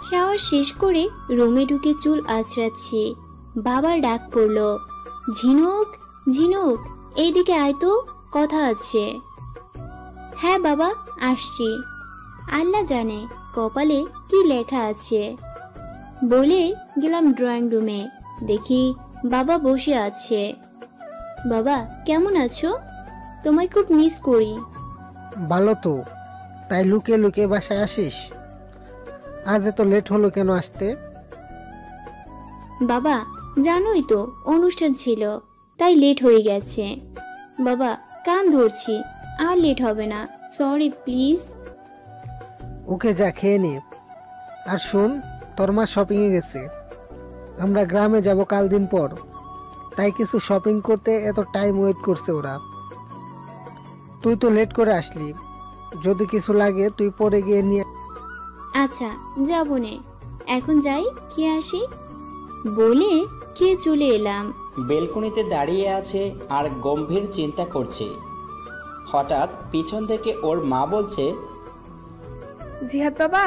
শাওয়ার শেষ করে রুমে ঢুকে চুল আঁচড়াচ্ছি। বাবার ডাক পড়লো, ঝিনুক ঝিনুক, এইদিকে আয় তো, কথা আছে। হ্যাঁ বাবা, আসছি। আল্লাহ জানে কপালে কি লেখা আছে। বলে গেলাম ড্রয়িং রুমে। দেখি বাবা বসে আছে। বাবা, কেমন আছো? তোমায় খুব মিস করি। ভালো তো, তাই লুকিয়ে লুকিয়ে বাসায় আসিস? আজ এত লেট হলো কেন আসতে? বাবা, জানোই তো অনুষ্ঠান ছিল, তাই লেট হয়ে গেছে। বাবা, কান ধরছি, আর লেট হবে না, সরি প্লিজ। ওকে, যা খেয়ে নে। আর শোন, তোর মা শপিংয়ে গেছে। আমরা গ্রামে যাব কাল দিন পর, তাই কিছু শপিং করতে এত টাইম ওয়েট করছে ওরা। তুই তো লেট করে আসলি, যদি কিছু লাগে তুই পরে গিয়ে নিয়ে। আচ্ছা, যাবো নে, এখন যাই, খেয়ে আসি। বলে খেয়ে চলে এলাম। বেলকনিতে দাঁড়িয়ে আছে আর গম্ভীর চিন্তা করছে। হঠাৎ পিছন থেকে ওর মা বলছে, জিহাদ বাবা।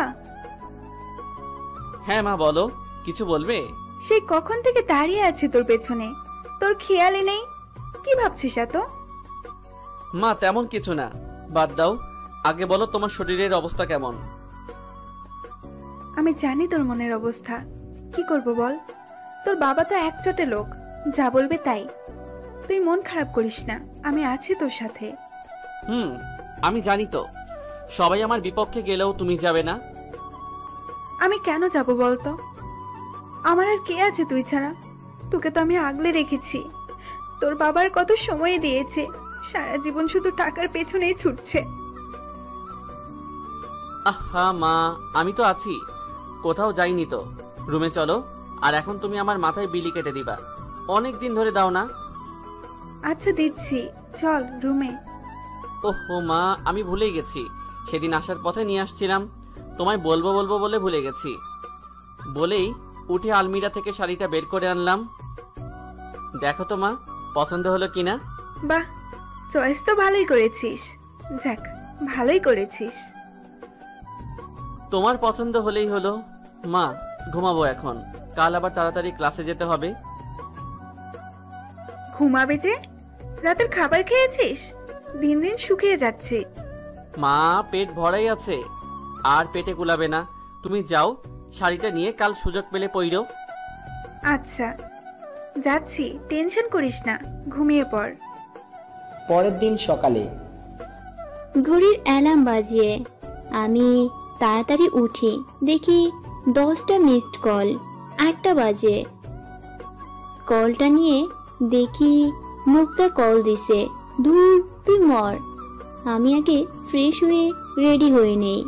হ্যাঁ মা, বলো, কিছু বলবে? সেই কখন থেকে দাঁড়িয়ে আছে তোর পেছনে, তোর খেয়ালই নেই। কি ভাবছিস এত? মা, তেমন কিছু না, বাদ দাও। আগে বলো, তোমার শরীরের অবস্থা কেমন? আমি জানি তোর মনের অবস্থা, কি করব বল। তোর বাবা তো একচটে লোক, যা বলবে তাই। তুই মন খারাপ করিস না, আমি আছি তোর সাথে। আমি জানি তো, সবাই আমার বিপক্ষে গেলেও তুমি যাবে না। আমি কেন যাব বলতো? আমার আর কে আছে তুই ছাড়া? তোকে তো আমি আগলে রেখেছি। তোর বাবার কত সময় দিয়েছে, সারা জীবন শুধু টাকার পেছনেই ছুটছে। আহা মা, আমি তো আছি, কোথাও যাইনি তো। রুমে চলো, আর এখন তুমি আমার মাথায় বিলি কেটে দিবা, অনেক দিন ধরে দাও না। আচ্ছা দিচ্ছি, চল রুমে। ওহো মা, আমি ভুলেই গেছি, সেদিন আসার পথে নিয়ে আসছিলাম, তোমায় বলবো বলবো বলে ভুলে গেছি। বলেই উঠে আলমিরা থেকে শাড়িটা বের করে আনলাম। দেখো তো মা, পছন্দ হলো কিনা? বাহ, চয়েস তো ভালোই করেছিস। যাক, ভালোই করেছিস। তোমার পছন্দ হলেই হলো। মা, ঘুমাবো এখন, কাল আবার তাড়াতাড়ি ক্লাসে যেতে হবে। ঘুমাবে যে? রাতের খাবার খেয়েছিস? দিন দিন শুকিয়ে যাচ্ছে। মা, পেট ভরাই আছে, আর পেটে কুলাবে না। তুমি যাও, শাড়িটা নিয়ে কাল সুযোগ পেলে পইরো। আচ্ছা, যাচ্ছি, টেনশন করিস না, ঘুমিয়ে পড়। পরের দিন সকালে ঘড়ির অ্যালার্ম বাজিয়ে আমি তাড়াতাড়ি উঠি। দেখি 10টা মিসড কল। 8টা বাজে। কলটা নিয়ে দেখি মুক্তা কল দিছে। ধুর, তুই মর। আমি আগে ফ্রেশ হয়ে রেডি হয়ে নেই,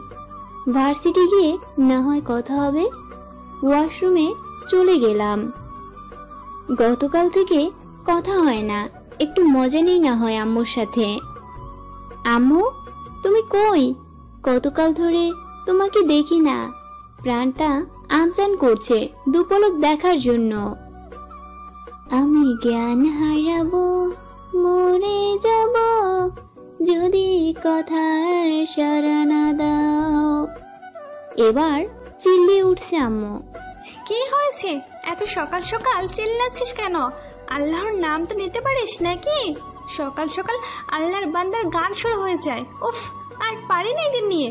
ভার্সিটি গিয়ে না হয় কথা হবে। ওয়াশরুমে চলে গেলাম। গতকাল থেকে কথা হয় না, একটু মজা নেই না হয় আম্মুর সাথে। আম্মু, তুমি কই? কতকাল ধরে তোমাকে দেখি না। প্রাণটা আনচান করছে দুপলক দেখার জন্য। আমি জ্ঞান হারাবো, মরে যাব যদি কথার সাড়া না দাও। এবার চিল্লিয়ে উঠছে আম্মু। কি হয়েছে? এত সকাল সকাল চিল্লাচ্ছিস কেন? আল্লাহর নাম তো নিতে পারিস নাকি? সকাল সকাল আল্লাহর বান্দার গান শুরু হয়ে যায়। উফ, আর পারি না এদের নিয়ে।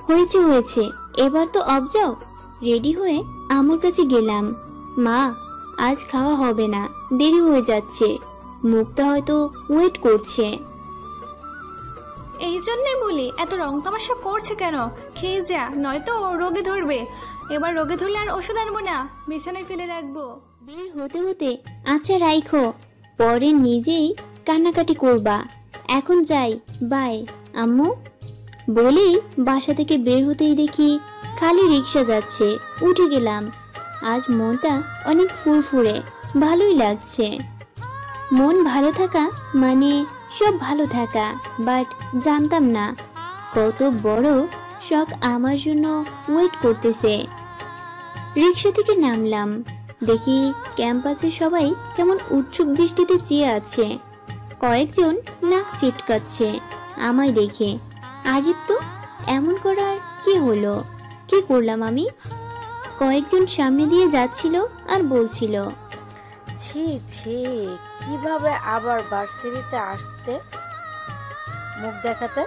হয়েছে হয়েছে, এবার তো অফ যাও। রেডি হয়ে আম্মুর কাছে গেলাম। মা, আজ খাওয়া হবে না, দেরি হয়ে যাচ্ছে। মুক্তা হয়তো ওয়েট করছে। এই জন্যই বলি এত রং তামাশা করছে কেন? খেয়ে যা, নয়তো রোগে ধরবে। এবার রোগে ধরলে আর ওষুধ আনবো না, বিছানায় ফেলে রাখবো। বের হতে হতে আচ্ছা রাইখো, পরে নিজেই কান্নাকাটি করবা। এখন যাই, বাই আম্মু। বলেই বাসা থেকে বের হতেই দেখি খালি রিক্সা যাচ্ছে। উঠে গেলাম। আজ মনটা অনেক ফুরফুরে, ভালোই লাগছে। মন ভালো থাকা মানে সব ভালো থাকা, বাট জানতাম না কত বড় শখ আমার জন্য ওয়েট করতেছে। রিক্সা থেকে নামলাম। দেখি ক্যাম্পাসে সবাই কেমন উৎসুক দৃষ্টিতে চেয়ে আছে। কয়েকজন নাক চিটকাচ্ছে আমায় দেখে। আজিব তো, এমন করার কি হলো? কি করলাম আমি? কয়েকজন সামনে দিয়ে যাচ্ছিল আর বলছিল, ছি ছি, কিভাবে আবার ভার্সিটিতে আসতে, মুখ দেখাতে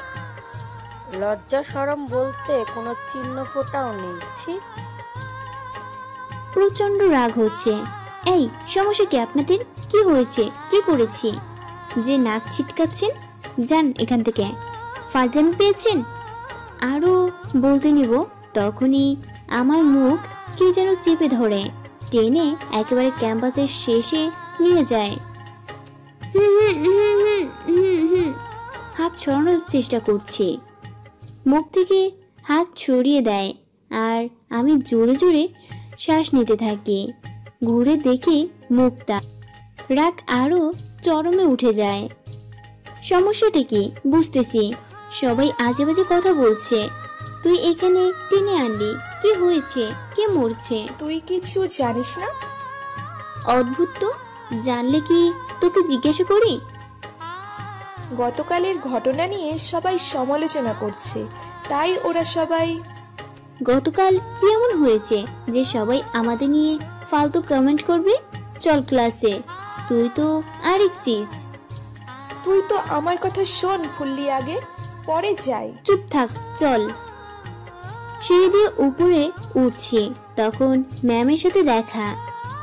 লজ্জা শরম বলতে কোনো চিহ্ন ফোটাও নেই। ছি। প্রচন্ড রাগ হচ্ছে। এই সমস্যা কি আপনাদের? কি হয়েছে? কি করেছি যে নাক ছিটকাচ্ছেন? যান এখান থেকে। ফাজলামি পেয়েছেন? আরো বলতে নিব তখনই আমার মুখ কে যেন চেপে ধরে টেনে একেবারে ক্যাম্পাসের শেষে নিয়ে যায়। হাত সরানোর চেষ্টা করছি, মুখ থেকে হাত সরিয়ে দেয় আর আমি জোরে জোরে শ্বাস নিতে থাকি। ঘুরে দেখি মুক্তা। রাগ আরো চরমে উঠে যায়। সমস্যাটা কি বুঝতেছি, সবাই আজে বাজে কথা বলছে। তুই এখানে টেনে আনলি, কি হয়েছে? কে মরছে? তুই কিছু জানিস না? অদ্ভুত তো, জানলে কি তোকে জিজ্ঞাসা করি? গতকালের ঘটনা নিয়ে সবাই সমালোচনা করছে, তাই ওরা সবাই। গতকাল কি এমন হয়েছে যে সবাই আমাদের নিয়ে ফালতু কমেন্ট করবে? চল ক্লাসে, তুই তো আরেক চিজ। তুই তো আমার কথা শোন ফুল্লি, আগে পরে যাই। চুপ থাক, চল। সিঁড়ি দিয়ে উপরে উঠছি, তখন ম্যামের সাথে দেখা।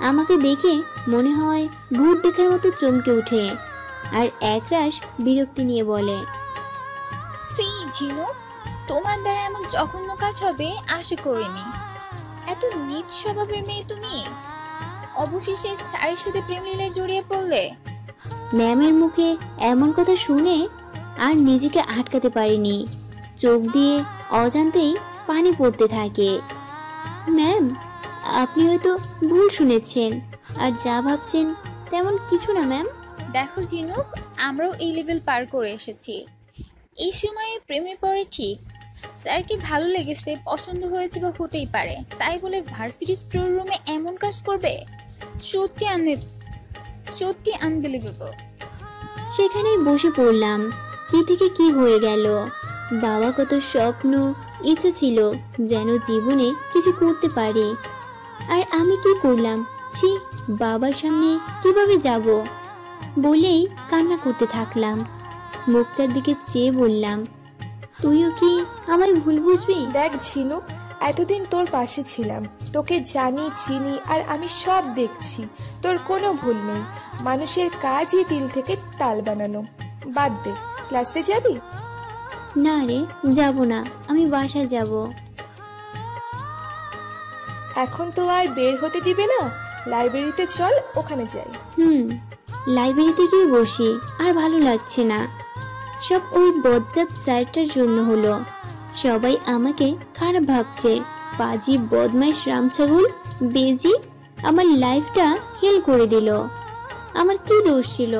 আমাকে দেখে মনে হয় ভূত দেখার মতো চমকে উঠে আর একরাশ বিরক্তি নিয়ে বলে, সি ঝিনু, তোমার দ্বারা এমন জঘন্য কাজ হবে আশা করিনি। এত নীচ স্বভাবের মেয়ে তুমি, অবশেষে স্যারের সাথে প্রেম লীলায় জড়িয়ে পড়লে। ম্যামের মুখে এমন কথা শুনে আর নিজেকে আটকাতে পারিনি। চোখ দিয়ে অজান্তেই পানি পড়তে থাকে। ম্যাম, আপনি হয়তো ভুল শুনেছেন, আর যা ভাবছেন তেমন কিছু না ম্যাম। দেখো জিনুক, আমরাও এই লেভেল পার করে এসেছি। এই সময়ে প্রেমে পড়ে ঠিক, স্যারকে ভালো লেগেছে, পছন্দ হয়েছে বা হতেই পারে, তাই বলে ভার্সিটি স্টোর রুমে এমন কাজ করবে? সত্যি আনবিলিভেবল। সেখানেই বসে পড়লাম। কি থেকে কি হয়ে গেল। বাবা কত স্বপ্ন ইচ্ছা ছিল যেন জীবনে কিছু করতে পারি, আর আমি কি করলাম? ছি, বাবার সামনে কিভাবে যাব বলেই কান্না করতে থাকলাম। মুক্তার দিকে চেয়ে বললাম, তুইও কি আমায় ভুল বুঝবি? দেখ ঝিনু, এতদিন তোর পাশে ছিলাম, তোকে জানি চিনি, আর আমি সব দেখছি। তোর কোনো ভুল নেই। মানুষের কাজই দিল থেকে তাল বানানো। বাদ দে, ক্লাসে যাবি? না রে, যাব না, আমি বাসায় যাব। এখন তো আর বের হতে দিবে না। লাইব্রেরিতে চল, ওখানে যাই। লাইব্রেরিতে গিয়ে বসি, আর ভালো লাগছে না। সব ওই বজ্জাত স্যারটার জন্য হলো। সবাই আমাকে খারাপ ভাবছে। পাজি বদমাইশ রামছাগল বেজি আমার লাইফটা হেল করে দিল। আমার কি দোষ ছিল?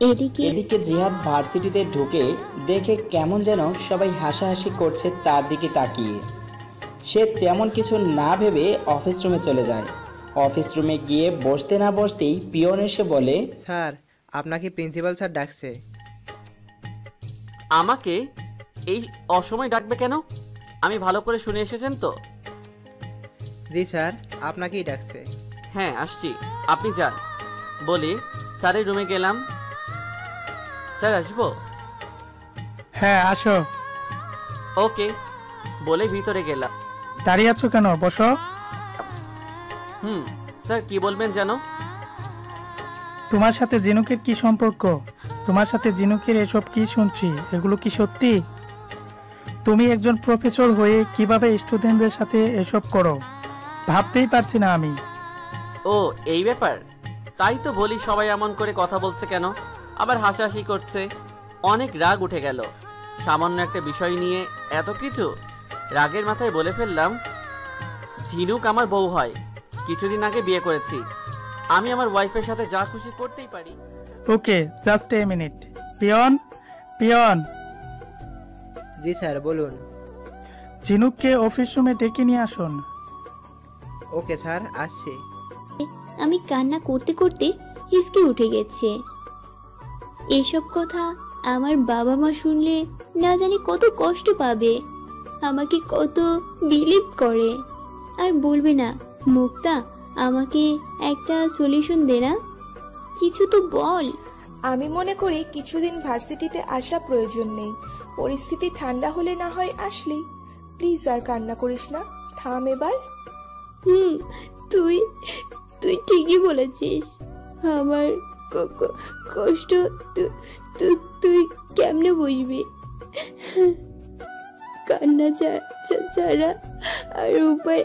এদিকে জিহাদ ভার্সিটিতে ঢুকে দেখে কেমন যেন সবাই হাসাহাসি করছে তার দিকে তাকিয়ে। সে তেমন কিছু না ভেবে অফিস রুমে চলে যায়। অফিস রুমে গিয়ে বসতে না বসতেই পিয়ন এসে বলে, স্যার আপনাকে প্রিন্সিপাল স্যার ডাকছে। আমাকে এই অসময় ডাকবে কেন? আমি ভালো করে শুনে এসেছেন তো? জি স্যার, আপনাকেই ডাকছে। হ্যাঁ আসছি, আপনি যান। বলি স্যারের রুমে গেলাম। স্যার আসবো? হ্যাঁ আসো। ওকে বলে ভিতরে গেলাম। দাঁড়িয়ে আছো কেন, বসো। স্যার কি বলবেন যেন? তোমার সাথে জিনুকের কি সম্পর্ক? তোমার সাথে জিনুকের এসব কি শুনছি, এগুলো কি সত্যি? তুমি একজন প্রফেসর হয়ে কিভাবে স্টুডেন্টদের সাথে এসব করো, ভাবতেই পারছি না আমি। ও এই ব্যাপার, তাই তো বলি সবাই এমন করে কথা বলছে কেন, আবার হাসাহাসি করছে। অনেক রাগ উঠে গেল। সামান্য একটা বিষয় নিয়ে এত কিছু। রাগের মাথায় বলে ফেললাম, ঝিনুক আমার বউ হয়, কিছুদিন আগে বিয়ে করেছি। আমি আমার ওয়াইফের সাথে যা খুশি করতেই পারি। ওকে just a minute. Peon, peon. G sir বলুন। ঝিনুককে অফিস রুমে ডেকে নিয়ে আসুন। ওকে স্যার, আসছি। আমি কান্না করতে করতে হিসকে উঠে গেছে। এসব কথা আমার বাবা মা শুনলে না জানি কত কষ্ট পাবে, আমাকে কত বিলিভ করে। আর বলবে না, মুক্তা আমাকে একটা সলিউশন দে না, কিছু তো বল। আমি মনে করি কিছুদিন ভার্সিটিতে আসা প্রয়োজন নেই। পরিস্থিতি ঠান্ডা হলে না হয় আসলি। প্লিজ আর কান্না করিস না, থাম এবার। তুই তুই ঠিকই বলেছিস। আমার কষ্ট তুই কেমনে বুঝবি? কান্না ছাড়া আর উপায়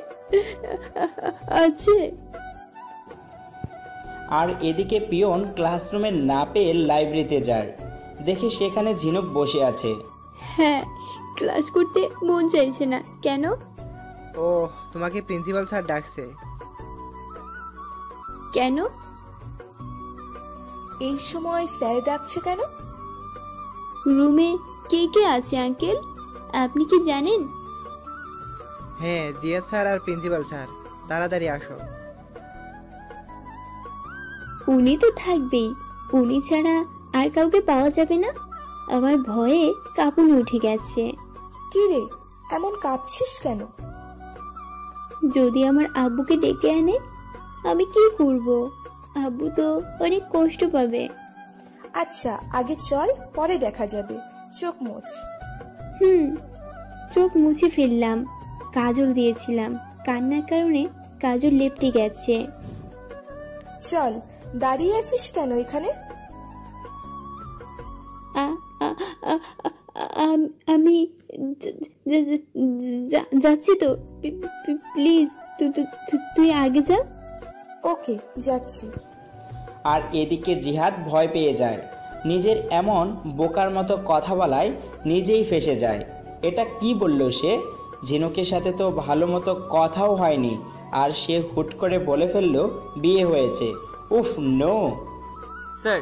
আছে? আর এদিকে পিয়ন ক্লাসরুমে না পেয়ে লাইব্রেরিতে যায়। দেখে সেখানে ঝিনুক বসে আছে। হ্যাঁ, ক্লাস করতে মন চাইছে না কেন? ও তোমাকে প্রিন্সিপাল স্যার ডাকছে। কেন? এই সময় স্যার ডাকছে কেন? রুমে কে কে আছে আঙ্কেল, আপনি কি জানেন? হ্যাঁ, জিয়া স্যার আর প্রিন্সিপাল স্যার। তাড়াতাড়ি আসো। উনি তো থাকবেই, উনি ছাড়া আর কাউকে পাওয়া যাবে না। আমার ভয়ে কাঁপুনি উঠে গেছে। কি রে, এমন কাঁপছিস কেন? যদি আমার আব্বুকে ডেকে আনে আমি কি করব? আব্বু তো অনেক কষ্ট পাবে। আচ্ছা আগে চল, পরে দেখা যাবে। চোখ মোছ। চোখ মুছে ফেললাম। কাজল দিয়েছিলাম, কান্নার কারণে কাজল লেপটে গেছে। চল, দাঁড়িয়ে আছিস কেন এখানে? আমি যাচ্ছি তো, প্লিজ তুই আগে যা। ওকে যাচ্ছি। আর এদিকে জিহাদ ভয় পেয়ে যায়। নিজের এমন বোকার মতো কথা বলায় নিজেই ফেঁসে যায়। এটা কি বলল সে? ঝিনুকের সাথে তো ভালো মতো কথাও হয়নি, আর সে হুট করে বলে ফেললো বিয়ে হয়েছে। উফ নো। স্যার,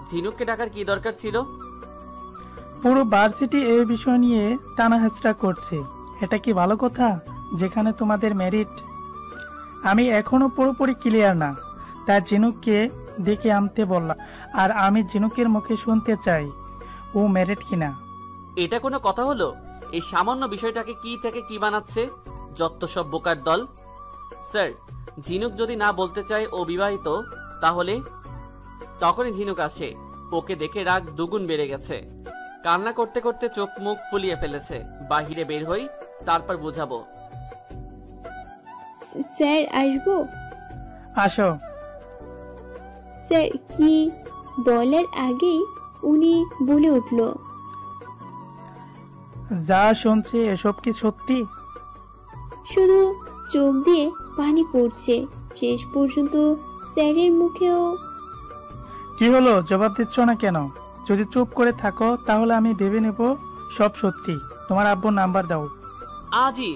ঝিনুককে ডাকার কি দরকার ছিল? পুরো ভার্সিটি এই বিষয় নিয়ে টানাহেচড়া করছে। এটা কি ভালো কথা যেখানে তোমাদের মেরিট? আমি এখনো পুরোপুরি ক্লিয়ার না, তাই ঝিনুককে ডেকে আনতে বললাম। আর আমি ঝিনুকের মুখে শুনতে চাই ও মেরিট কিনা। এটা কোনো কথা হলো? এই সামান্য বিষয়টাকে কি থেকে কি বানাচ্ছে যত সব বোকার দল। স্যার, ঝিনুক যদি না বলতে চায় ও বিবাহিত, তাহলে তখনই ঝিনুক আসে। ওকে দেখে রাগ দুগুণ বেড়ে গেছে। কান্না করতে করতে চোখ মুখ ফুলিয়ে ফেলেছে। বাহিরে বের হই, তারপর বুঝাবো। স্যার আসবো? আসো। স্যার কি বলার আগেই উনি বলে উঠল, যা শুনছি এসব কি সত্যি? শুধু চোখ দিয়ে পানি পড়ছে। শেষ পর্যন্ত স্যারের মুখেও। কি হলো, জবাব দিচ্ছ না কেন? যদি চুপ করে থাকো তাহলে আমি ভেবে নেব সব সত্যি। তোমার আব্বুর নাম্বার দাও। আজই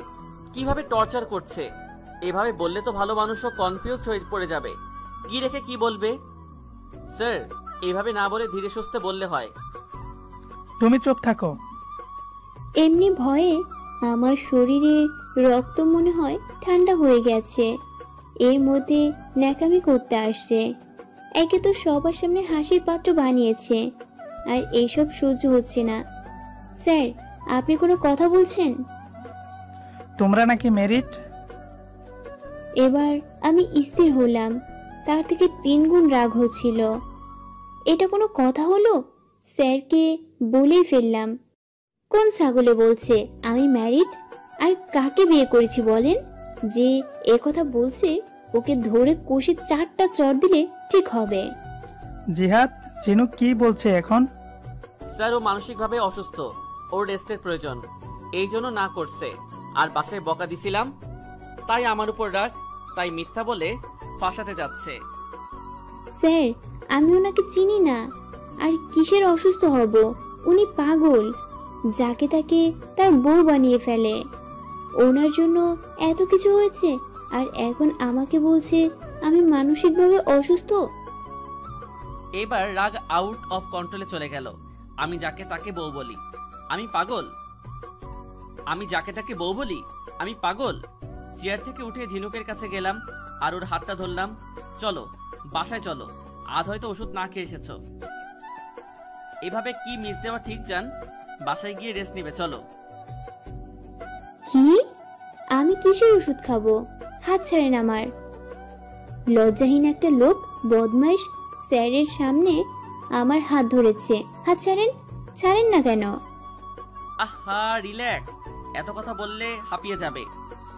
কিভাবে টর্চার করছে! এভাবে বললে তো ভালো মানুষও কনফিউজড হয়ে পড়ে যাবে। কি রেখে কি বলবে। স্যার, এভাবে না বলে ধীরে সুস্থে বললে হয়। তুমি চুপ থাকো। এমনি ভয়ে আমার শরীরের রক্ত মনে হয় ঠান্ডা হয়ে গেছে। এর মধ্যে ন্যাকামি করতে আসছে। একে তো সবার সামনে হাসির পাত্র বানিয়েছে, আর এইসব সহ্য হচ্ছে না। স্যার, আপনি কোনো কথা বলছেন? তোমরা নাকি মেরিট? এবার আমি স্থির হলাম। তার থেকে 3 গুণ রাগ হচ্ছিল। এটা কোনো কথা হলো? স্যারকে বলেই ফেললাম। কোন ছাগলে বলছে আমি ম্যারিড? আর কাকে বিয়ে করেছি বলেন? যে এ কথা বলছে ওকে ধরে কষে 4টা চড় দিলে ঠিক হবে। জিহাদ, চিনু কি বলছে এখন? স্যার, ও মানসিকভাবে অসুস্থ, ওর রেস্টের প্রয়োজন, এই জন্য না করছে। আর বাসায় বকা দিছিলাম, তাই আমার উপর রাগ, তাই মিথ্যা বলে ফাঁসাতে যাচ্ছে। স্যার, আমি ওনাকে চিনি না। আর কিসের অসুস্থ হব? উনি পাগল, যাকে তাকে তার বউ বানিয়ে ফেলে। ওনার জন্য এত কিছু হয়েছে, আর এখন আমাকে বলছে আমি মানসিকভাবে অসুস্থ। এবার রাগ আউট অফ কন্ট্রোলে চলে গেল। আমি যাকে তাকে বউ বলি আমি পাগল? আমি যাকে তাকে বউ বলি আমি পাগল? চেয়ার থেকে উঠে ঝিনুকের কাছে গেলাম আর ওর হাতটা ধরলাম। চলো বাসায় চলো, আজ হয়তো ওষুধ না খেয়ে এসেছো। এভাবে কি মিস দেওয়া ঠিক জান? বাসায় গিয়ে রেস্ট নিবে, চলো। কি? আমি কিসের ওষুধ খাবো? হাত ছাড়েন আমার। লজ্জাহীন একটা লোক, বদমাইশ, স্যারের সামনে আমার হাত ধরেছে। হাত ছাড়েন। ছাড়েন না কেন? আহা, রিল্যাক্স, এত কথা বললে হাঁপিয়ে যাবে।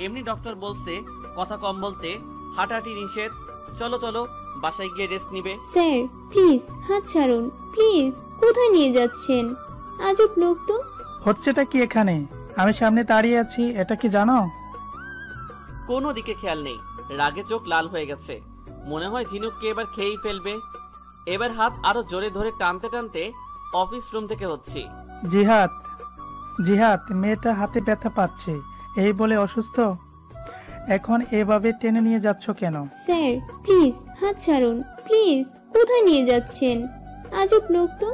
এমনি ডক্টর বলছে কথা কম বলতে, হাঁটাহাঁটি নিষেধ। চলো চলো, বাসায় গিয়ে রেস্ট নিবে। স্যার প্লিজ হাত ছাড়ুন, প্লিজ। কোথায় নিয়ে যাচ্ছেন? আজব লোক তো। হচ্ছেটা কি এখানে? আমি সামনে দাঁড়িয়ে আছি, এটা কি জানো? কোনো দিকে খেয়াল নেই, রাগে চোখ লাল হয়ে গেছে। মনে হয় ঝিনুককে এবার খেয়েই ফেলবে। এবার হাত আরো জোরে ধরে টানতে টানতে অফিস রুম থেকে হচ্ছি। জিহাদ, জিহাদ, মেয়েটা হাতে ব্যথা পাচ্ছে এই বলে অসুস্থ, এখন এভাবে টেনে নিয়ে যাচ্ছ কেন? স্যার প্লিজ হাত ছাড়ুন, প্লিজ। কোথায় নিয়ে যাচ্ছেন? আজব লোক তো।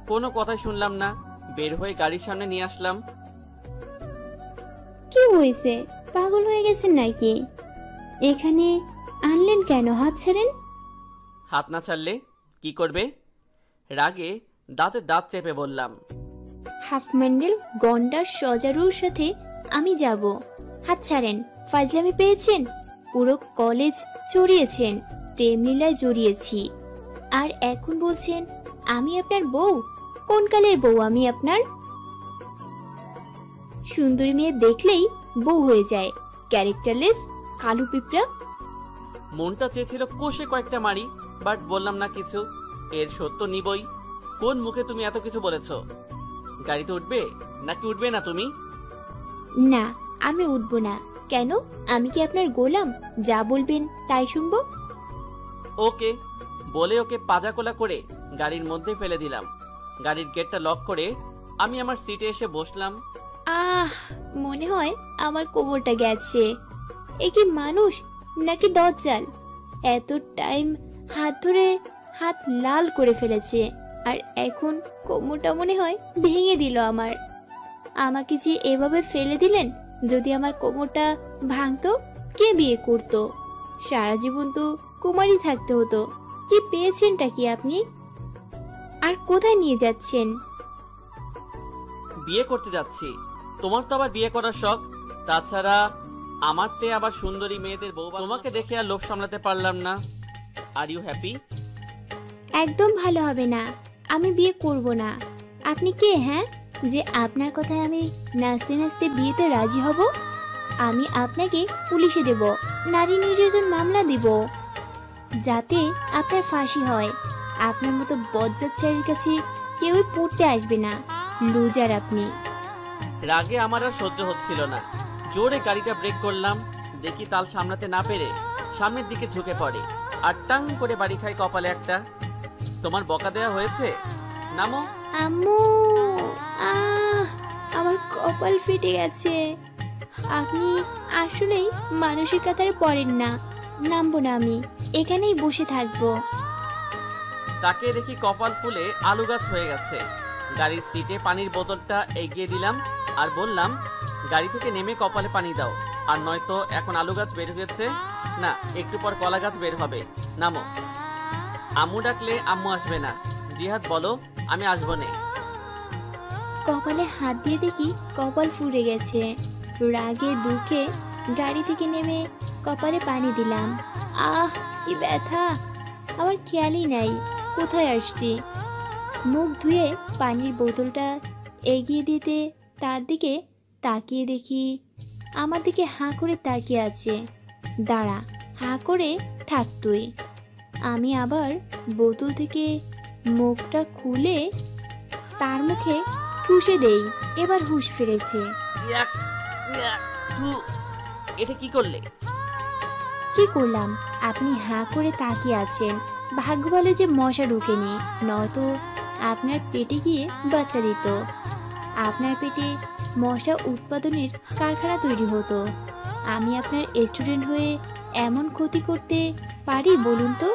কোনো কথাই শুনলাম না, বের হয়ে গাড়ির সামনে নিয়ে আসলাম। কি হয়েছে? পাগল হয়ে গেছেন নাকি? এখানে আনলেন কেন? হাত ছাড়েন। হাত না ছাড়লে কি করবে? রাগে দাঁতে দাঁত চেপে বললাম। হাফ ম্যান্ডেল গন্ডার সজারুর সাথে আমি যাব। হাত ছাড়েন। ফাজলামি পেয়েছেন? পুরো কলেজ চড়িয়েছেন, প্রেম লীলায় জড়িয়েছি, আর এখন বলছেন আমি আপনার বউ? কোন কালের বউ আমি আপনার? সুন্দরী মেয়ে দেখলেই বউ হয়ে যায়, ক্যারেক্টারলেস কালু পিঁপড়া। মনটা চেয়েছিল কষে কয়েকটা মারি, বাট বললাম না কিছু। এর সত্য নিবই। কোন মুখে তুমি এত কিছু বলেছ? গাড়িতে উঠবে নাকি উঠবে না তুমি? না, আমি উঠবো না। কেন? আমি কি আপনার গোলাম? যা বলবেন তাই শুনবো। ওকে বলে ওকে পাজাকোলা করে গাড়ির মধ্যে ফেলে দিলাম। গাড়ির গেটটা লক করে আমি আমার সিটে এসে বসলাম। মনে হয় আমার কোমরটা গেছে। এ কি মানুষ নাকি দজ্জাল? এত টাইম হাত ধরে হাত লাল করে ফেলেছে, আর এখন কোমরটা মনে হয় ভেঙে দিল আমার। আমাকে যে এভাবে ফেলে দিলেন, যদি আমার কোমরটা ভাঙতো কে বিয়ে করতো? সারা জীবন তো কুমারী থাকতে হতো। কি পেয়েছেনটা কি আপনি? আর কোথায় নিয়ে যাচ্ছেন? বিয়ে করতে যাচ্ছি। তোমার তো আবার বিয়ে করার শখ, তাছাড়া আমার তে আবার সুন্দরী মেয়েদের বউ। তোমাকে দেখে আর লোভ সামলাতে পারলাম না। Are you happy? একদম ভালো হবে না। আমি বিয়ে করব না। আপনি কে, হ্যাঁ, যে আপনার কথায় আমি নাচতে নাচতে বিয়েতে রাজি হব? আমি আপনাকে পুলিশে দেব, নারী নির্যাতন মামলা দিব, যাতে আপনার ফাঁসি হয়। আপনার মতো বজ্জাচ্চারির কাছে কেউই পড়তে আসবে না। লুজার আপনি। রাগে আমার আর সহ্য হচ্ছিল না। জোরে গাড়িটা ব্রেক করলাম। দেখি তাল সামলাতে না পেরে সামনের দিকে ঝুঁকে পড়ে, আর টাং করে বাড়ি খাই কপালে একটা। তোমার বকা দেয়া হয়েছে? নামো। আম্মু, আমার কপাল ফেটে গেছে। আপনি আসলেই মানুষের কাতারে পড়েন না। নামবো না, আমি এখানেই বসে থাকবো। তাকে দেখি কপাল ফুলে আলু গাছ হয়ে গেছে। গাড়ির সিটে পানির বোতলটা এগিয়ে দিলাম আর বললাম, গাড়ি থেকে নেমে কপালে পানি দাও, আর নয়তো এখন আলু গাছ বের হয়েছে না, একটু পর কলা গাছ বের হবে, নামো। আম্মু ডাকলে আম্মু আসবে না। জিহাদ বলো, আমি আসবো না। কপালে হাত দিয়ে দেখি কপাল ফুলে গেছে। রাগে দুঃখে গাড়ি থেকে নেমে কপালে পানি দিলাম। আহ, কি ব্যথা! আমার খেয়ালই নাই কোথায় আসছি। মুখ ধুয়ে পানির বোতলটা এগিয়ে দিতে তার দিকে তাকিয়ে দেখি আমার দিকে হাঁ করে তাকিয়ে আছে। দাঁড়া, হাঁ করে থাক তুই। আমি আবার বোতল থেকে মুখটা খুলে তার মুখে ঠুসে দেই। এবার হুঁশ ফিরেছে। এটা কি করলে? কি করলাম? আপনি হাঁ করে তাকিয়ে আছেন। ভাগ্য বলে যে মশা ঢুকেনি, নয়তো আপনার পেটে গিয়ে বাচ্চা দিত। আপনার পেটে মশা উৎপাদনের কারখানা তৈরি হতো। আমি আপনার স্টুডেন্ট হয়ে এমন ক্ষতি করতে পারি বলুন তো?